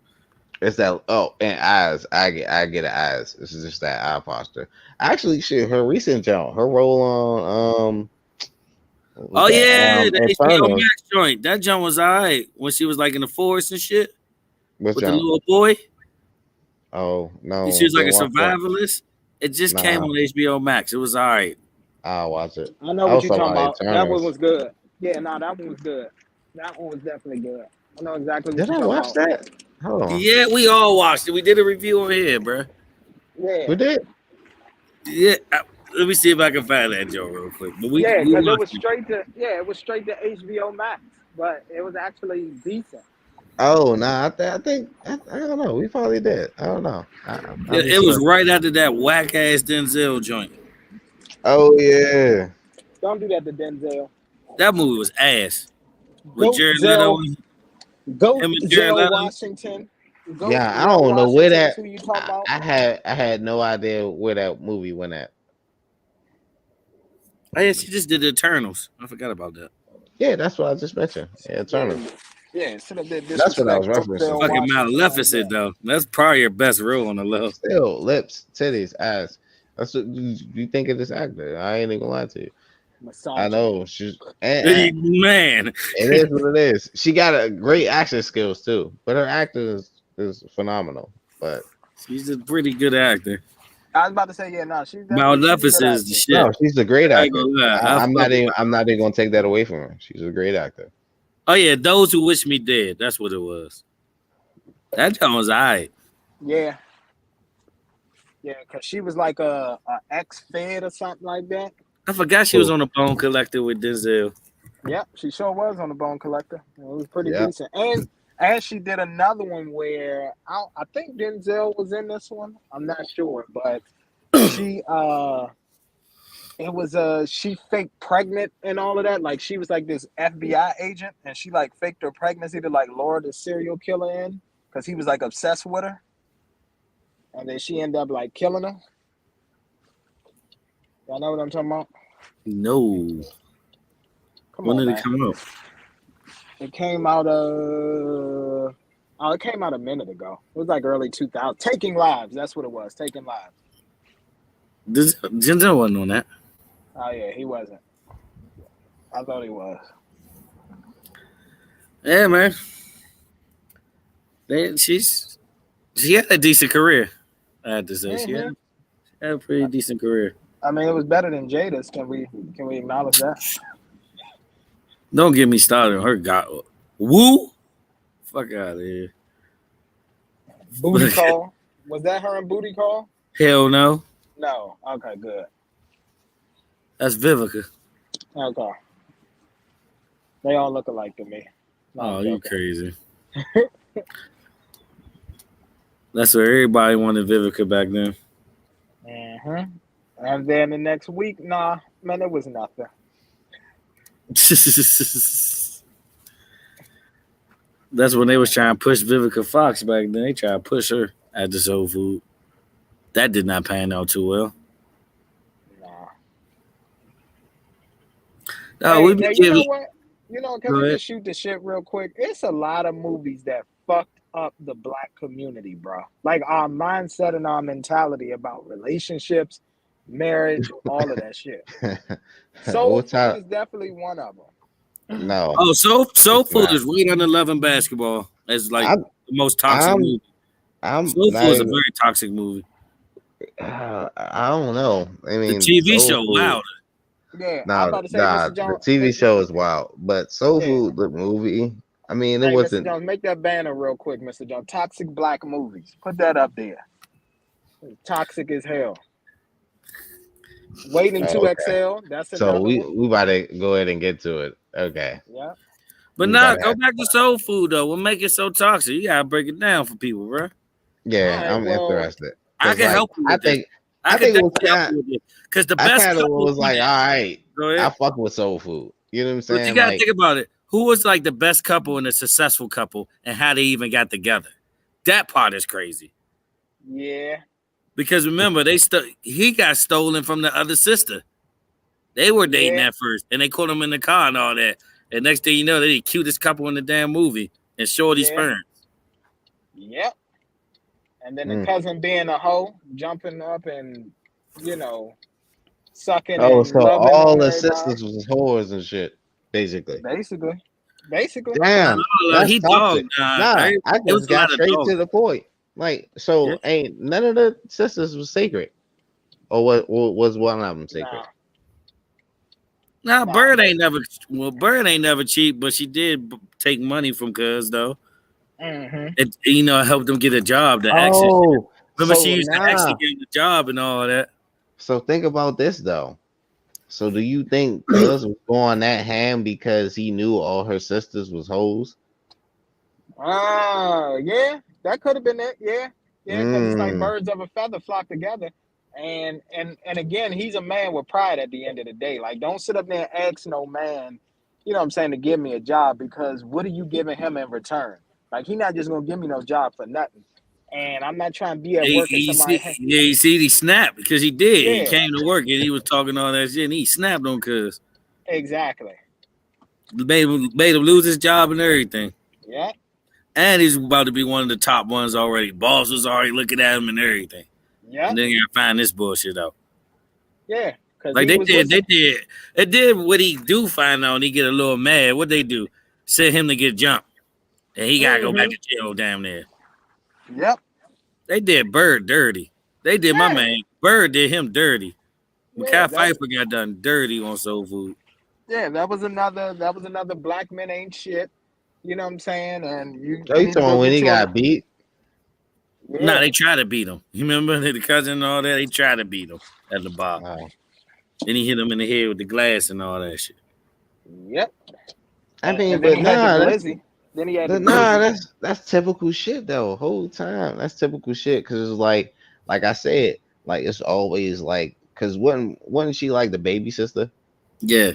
it's that and eyes. I get eyes. This is just that eye posture. Actually, shit, her recent job, her role on what was Oh that? yeah, the HBO Eternals. Max joint. That joint was alright when she was like in the forest and shit Which with the job? little boy. Oh She no, was like a didn't watch that. survivalist. It just came Nah, on HBO Max. It was alright. I'll watch it. I know I what was you're talking talking about about. That one Eternals. was good. Yeah, nah, that one was good. That one was definitely good. I know exactly what Did you're I talking watch about. that? Hold on. Yeah, we all watched it. We did a review on here, bro. Yeah, We did. Yeah, let me see if I can find that joint real quick. But yeah, we because watched it. it was straight to HBO Max, but it was actually decent. Oh, nah, I don't know. We probably did. I don't know. I'm It just was like, right after that whack ass Denzel joint. oh yeah, Don't do that to Denzel. That movie was ass with Goat Jared Leto. Zell, Goat Him and Jared Zell Leto. Washington. Goat yeah. I Zell don't know where Washington is that. who you talking about? I had no idea where that movie went at. Oh, yeah, she just did the Eternals. I forgot about that. Yeah, that's what I just mentioned. Yeah, Yeah, Eternals. yeah. Sit up there That's what I was disrespect Goat referencing Zell to. Fucking Washington like Maleficent that. though. That's probably your best role on the list. Still, lips, titties, ass. That's what you think of this actor. I ain't even gonna lie to you. I Misogyny. know she's and Man, it is what it is. She got a great action skills too, but her acting is phenomenal. But she's a pretty good actor. I was about to say, yeah, no, she's a good Maleficent is the actress. no, shit. she's a great I ain't actor. gonna lie. I fuck with I'm her. not even gonna take that away from her. She's a great actor. Oh yeah, Those Who Wish Me Dead. That's what it was. That joint was alright. Yeah, yeah, because she was like a ex-fed or something like that. I forgot she was Cool. on the Bone Collector with Denzel. Yep, she sure was on the Bone Collector. It was pretty Yeah. decent. And she did another one where I think Denzel was in this one. I'm not sure, but she it was she faked pregnant and all of that. Like she was like this FBI agent and she like faked her pregnancy to like lure the serial killer in because he was like obsessed with her. And then she ended up like killing her. Y'all know what I'm talking about? No. Come When on, did it man. come out? It came out it came out a minute ago. It was like early 2000. Taking Lives. That's what it was. Taking Lives. Denzel wasn't on that. Oh yeah, he wasn't. I thought he was. Yeah, man. She had a decent career. I had to say Hmm. she had a pretty decent career. I mean, it was better than Jada's. Can we acknowledge that? Don't get me started on her. God, woo, fuck out of here. Booty Call. Was that her in Booty Call? Hell no. No. Okay, good. That's Vivica. Okay. They all look alike to me. No, Oh, I'm you joking. crazy. That's what everybody wanted Vivica back then. And then the next week, nah, man, it was nothing. That's when they was trying to push Vivica Fox back then. They tried to push her at the Soul Food. That did not pan out too well. Nah. No, we be Hey, you know giving. what? Can Go we ahead. just shoot the shit real quick? It's a lot of movies that fucked up the black community, bro. Like our mindset and our mentality about relationships, marriage, all of that shit. Soul What Food time? is definitely one of them. No, Oh, Soul it's Food not. is right under Love and Basketball as like I'm the most toxic I'm movie. I'm Soul not Food is a even. very toxic movie. I don't know. I The mean, TV Soul show Food. louder. Yeah, I'm Nah, about to say, nah. Mr. The Jones. TV show is wild, but Soul Yeah. Food, the movie. I mean, it Hey, Mr. wasn't. Jones, make that banner real quick, Mr. Jones. Toxic black movies. Put that up there. Toxic as hell. Waiting Oh, to okay. exhale. That's So another one. we about to go ahead and get to it. Okay, Yeah. But we about nah, to go have. back to Soul Food though. What make it so toxic? You gotta break it down for people, bro. All Yeah, right. I'm Well, interested I because, can like, help you with this. I I can think it was definitely help kind. you with this. Because the I best kind of couple was on like, all there. right, Go I ahead. fuck with Soul Food. You know what I'm But you saying? gotta Like, think about it. Who was like the best couple and a successful couple and how they even got together? That part is crazy. yeah. Because remember, he got stolen from the other sister. They were dating Yeah. at first, and they caught him in the car and all that. And next thing you know, they're the cutest couple in the damn movie. And Shorty's Yeah. parents. Yep. And then the mm. cousin being a hoe, jumping up and, you know, sucking Oh, and so loving all on the everybody. sisters was whores and shit, basically. Basically. Basically. Damn, that's He dog. toxic. Nah, I It was just a got lot of straight dogs. to the point. Like, Yeah. so ain't none of the sisters was sacred, or what was one of them Nah. sacred? Nah, Nah. Bird ain't never cheap, but she did take money from Cuz though. Mm-hmm. It helped them get a job. The exes. Oh, Remember, she so used the ex to nah. get him the job and all that. So think about this though. So do you think Cuz was going that ham because he knew all her sisters was hoes? Yeah, that could have been it. Yeah, yeah, because it's like Mm. birds of a feather flock together. And again, he's a man with pride at the end of the day. Like, don't sit up there and ask no man, you know what I'm saying, to give me a job, because what are you giving him in return? Like, he not just gonna give me no job for nothing. And I'm not trying to be at work and He somebody, see, hey, yeah, he see, he snapped because he did. He yeah, came to work and he was talking all that shit, and he snapped on cuz exactly, made him lose his job and everything. yeah, And he's about to be one of the top ones already. Boss was already looking at him and everything. yeah, And then you gotta find this bullshit out. yeah, because Like he was with some, they did what he do find out and he get a little mad. What they do? Send him to get jumped. And he gotta go back mm-hmm, to jail down there. yep, They did Bird dirty. They did my yeah, man. Bird did him dirty. yeah, Makai Pfeiffer got done dirty on Soul Food. yeah, that was another black men ain't shit. You know what I'm saying? And you Oh, you you need to talking go about when get he you a, got beat? Nah, yeah, they try to beat him. You remember the cousin and all that? They try to beat him at the bar. Oh. Then he hit him in the head with the glass and all that shit. yep. I mean, And then but he had the nah, that's glizzy. Then he had the nah, glizzy. that's typical shit though. Whole time, that's typical shit. Cause it's like I said, like it's always like, cause wasn't she like the baby sister? Yeah.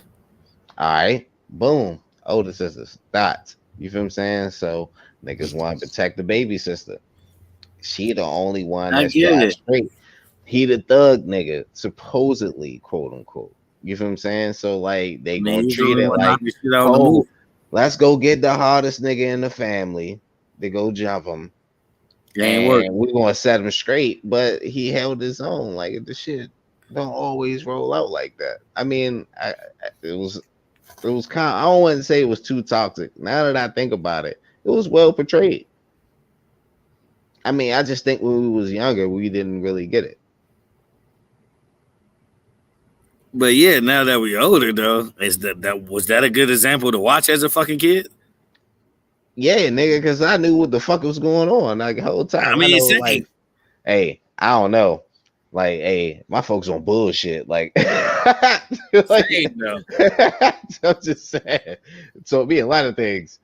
All right, boom, older sisters, dots. You feel what I'm saying? So niggas want to protect the baby sister. She the only one I that's get drive it. straight. He the thug nigga, supposedly, quote unquote. You feel what I'm saying? So like I they mean, gonna he was the treat only it one like, knocking shit out in the oh, movie. let's go get the hardest nigga in the family. They go jump him, It ain't and working. we're gonna set him straight. But he held his own. Like the shit don't always roll out like that. I mean, it was kind. I don't want to say it was too toxic. Now that I think about it, it was well portrayed. I mean, I just think when we was younger, we didn't really get it. But yeah, now that we older though, is that was that a good example to watch as a fucking kid? Yeah, nigga, because I knew what the fuck was going on. Like the whole I time, I mean, know. Like, same, hey, I don't know. Like, hey, my folks on bullshit. Like, like same though. I'm just saying. So it be a lot of things.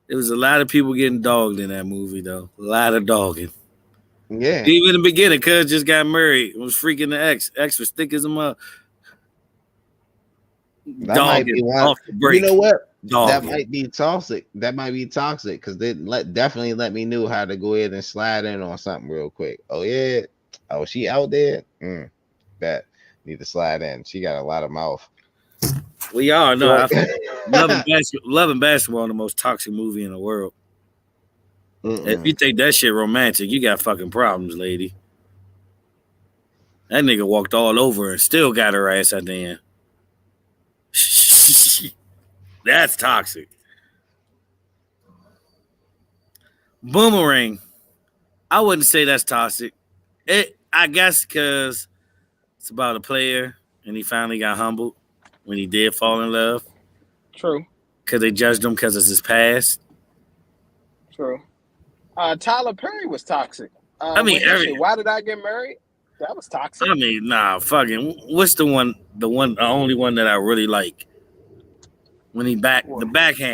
There was a lot of people getting dogged in that movie though. A lot of dogging. Yeah, Even in the beginning, cuz just got married. Was freaking the ex. Ex was thick as a mug. that might be Dogging one. off the You know break. what? That Dogging. might be toxic. That might be toxic because they definitely let me know how to go ahead and slide in on something real quick. Oh yeah. Oh, she out there. That need to slide in. She got a lot of mouth. We all know. Like, I feel Love and Basketball, the most toxic movie in the world. If you mm-mm. think that shit romantic, you got fucking problems, lady. That nigga walked all over and still got her ass at the end. That's toxic. Boomerang. I wouldn't say that's toxic. I guess because it's about a player and he finally got humbled when he did fall in love True, because they judged him because of his past. true. Tyler Perry was toxic. I mean, With his shit, why did I get married? That was toxic. nah, fucking. What's the one? The only one that I really like when Well,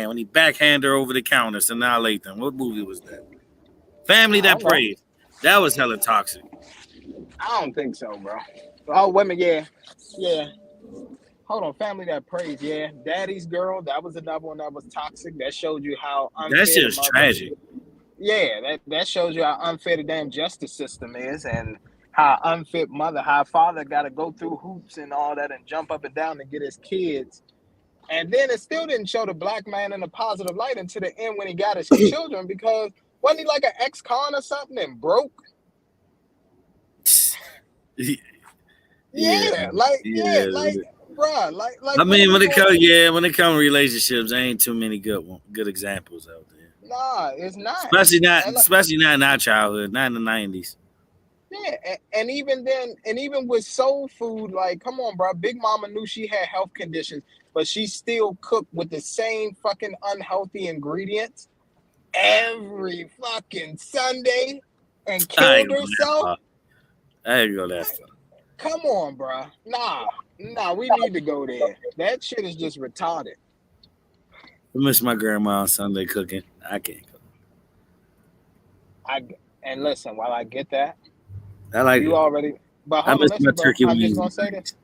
when he backhand her over the counter, Sanaa Lathan. What movie was that? Family I That don't know. Prays. That was hella toxic. I don't think so, bro. Oh, women, yeah, yeah. Hold on, family that prays, yeah. Daddy's girl, that was another one that was toxic. That showed you how That unfair shit the is mother. tragic. Yeah, that shows you how unfair the damn justice system is, and how unfit mother, how father got to go through hoops and all that, and jump up and down to get his kids. And then it still didn't show the black man in a positive light until the end when he got his children, because wasn't he like an ex-con or something and broke? Yeah, Yeah, yeah. like, bruh, like, I what are mean, we doing? when it comes to relationships, there ain't too many good examples out there. Nah, it's not. And like, Especially not in our childhood, not in the '90s. yeah, and even then, and even with soul food, like, come on, bro. Big Mama knew she had health conditions, but she still cooked with the same fucking unhealthy ingredients every fucking Sunday and I ain't killed gonna go that herself. far. I ain't gonna go that far. Come on, bro. Nah, we need to go there. That shit is just retarded. miss my grandma on Sunday cooking. I can't cook. I and listen, while I get that, I like you it. already. But I hold on, miss my listen, bro. turkey I'm just wings gonna and say this. gravy.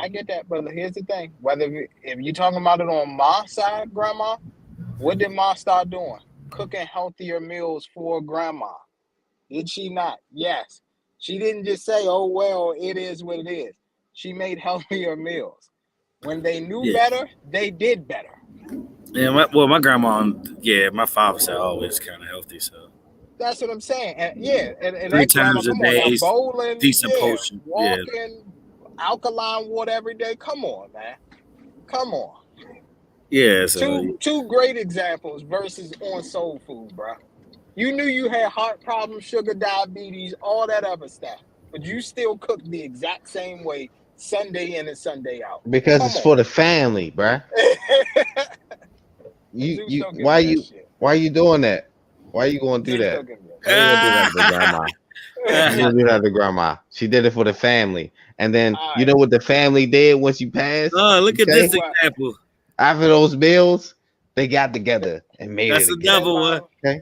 I get that, but here's the thing: whether if you're talking about it on my side, grandma, what did Ma start doing? Cooking healthier meals for grandma. Did she not? Yes. She didn't just say, "Oh well, it is what it is." She made healthier meals. When they knew Yeah. better, they did better. Yeah, my grandma, yeah, my father said always kind of healthy, so That's what I'm saying. And yeah, and three that grandma, times a come on day, now, bowling, decent yeah, portion. Yeah, walking, alkaline water every day. Come on, man. Come on. yeah. So Two great examples versus on soul food, bro. You knew you had heart problems, sugar, diabetes, all that other stuff, but you still cooked the exact same way, Sunday in and Sunday out. Because Come it's for on. the family, bruh. Zeus don't give Why me that you shit. why you doing that? Why you gonna do Zeus that? don't give me Why you gonna do that to grandma? Why you gonna do that to grandma? She did it for the family. And then all you right. know what the family did once you passed? oh, look at this Okay? What? example. After those meals, they got together and made it That's again. Thin another one. line. Okay?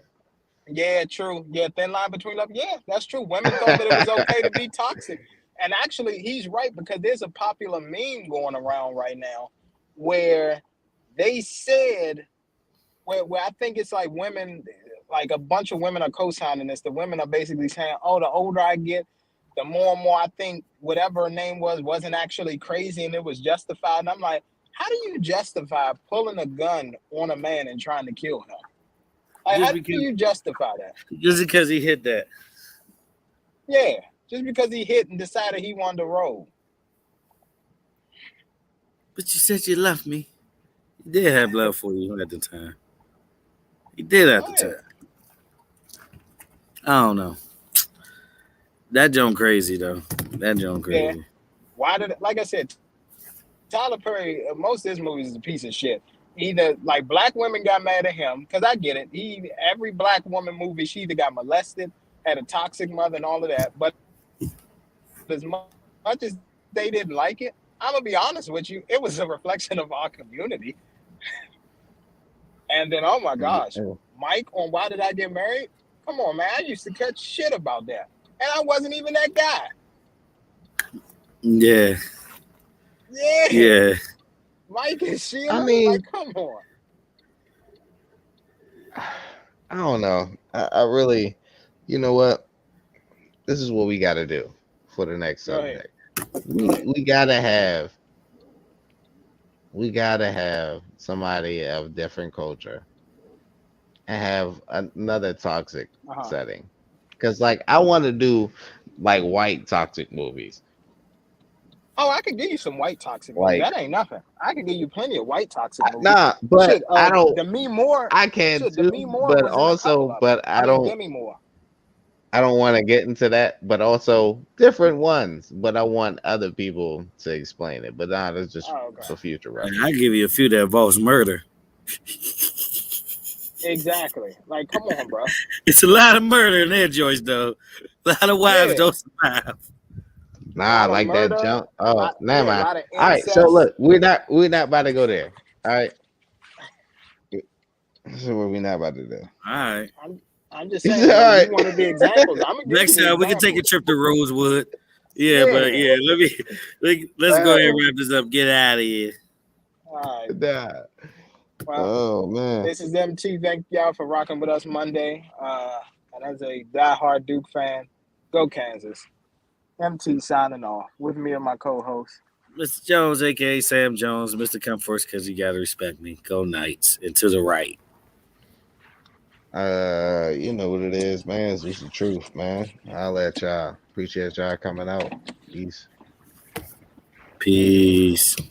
Yeah, true. Yeah, thin line between love. Yeah, that's true. Women thought that it was okay to be toxic. And actually, he's right because there's a popular meme going around right now where they said, where I think it's like women, like a bunch of women are co signing this. The women are basically saying, oh, the older I get, the more and more I think whatever her name wasn't actually crazy and it was justified. And I'm like, how do you justify pulling a gun on a man and trying to kill him? Like, Just how do because, you justify that? just because he hit that. Yeah, just because he hit and decided he wanted to roll. But you said you left me. He did have love for you at the time. He did at Oh the yeah, time. I don't know. That Joan crazy though. That Joan yeah. crazy. Why did like I said, Tyler Perry? Most of his movies is a piece of shit. Either like black women got mad at him because I get it. Every black woman movie, she either got molested, had a toxic mother, and all of that. But as much as they didn't like it, I'm gonna be honest with you, it was a reflection of our community. And then, oh my gosh, Yeah. Mike on Why Did I Get Married? Come on, man. I used to catch shit about that. And I wasn't even that guy. Yeah. Yeah. Yeah. Mike and I Sheila? Like, mean, come on. I don't know. I really, you know what? This is what we got to do for the next Go ahead. subject. Go ahead. We gotta have somebody of different culture and have another toxic Uh-huh. setting. Cause like I want to do like white toxic movies. Oh, I could give you some white toxic movies. Like That ain't nothing. I could give you plenty of white toxic movies. nah, but Shit, I don't. Demi Moore. I can Shit, too, Demi Moore but was in a couple also, of them. but I I mean, don't. Demi Moore. I don't want to get into that, but also different ones. But I want other people to explain it. But nah, that's just Oh, okay. for future And I reference. give you a few that involves murder. Exactly. Like, come on, bro. It's a lot of murder in there, Joyce, though. A lot of wives Yeah. don't survive. A Nah, I lot of like that murder. jump. Oh, never A mind. lot of All right, so incest. look, we're not about to go there. All right, this is what we're not about to do. All right. I'm just It's saying, all like you right. wanted the examples. I'm gonna give you Next the time we can take a examples. trip to Rosewood. Yeah, but Yeah. yeah, let's go ahead Uh, and wrap this up. Get out of here. All right. nah. Well, Oh man. this is MT. Thank y'all for rocking with us Monday. And as a diehard Duke fan, go Kansas. MT signing off with me and my co-host. Mr. Jones, aka Sam Jones, Mr. Come First because you gotta respect me. Go Knights. And to the right. You know what it is, man. It's just the truth, man. I'll let y'all. Appreciate y'all coming out. Peace. Peace. Peace.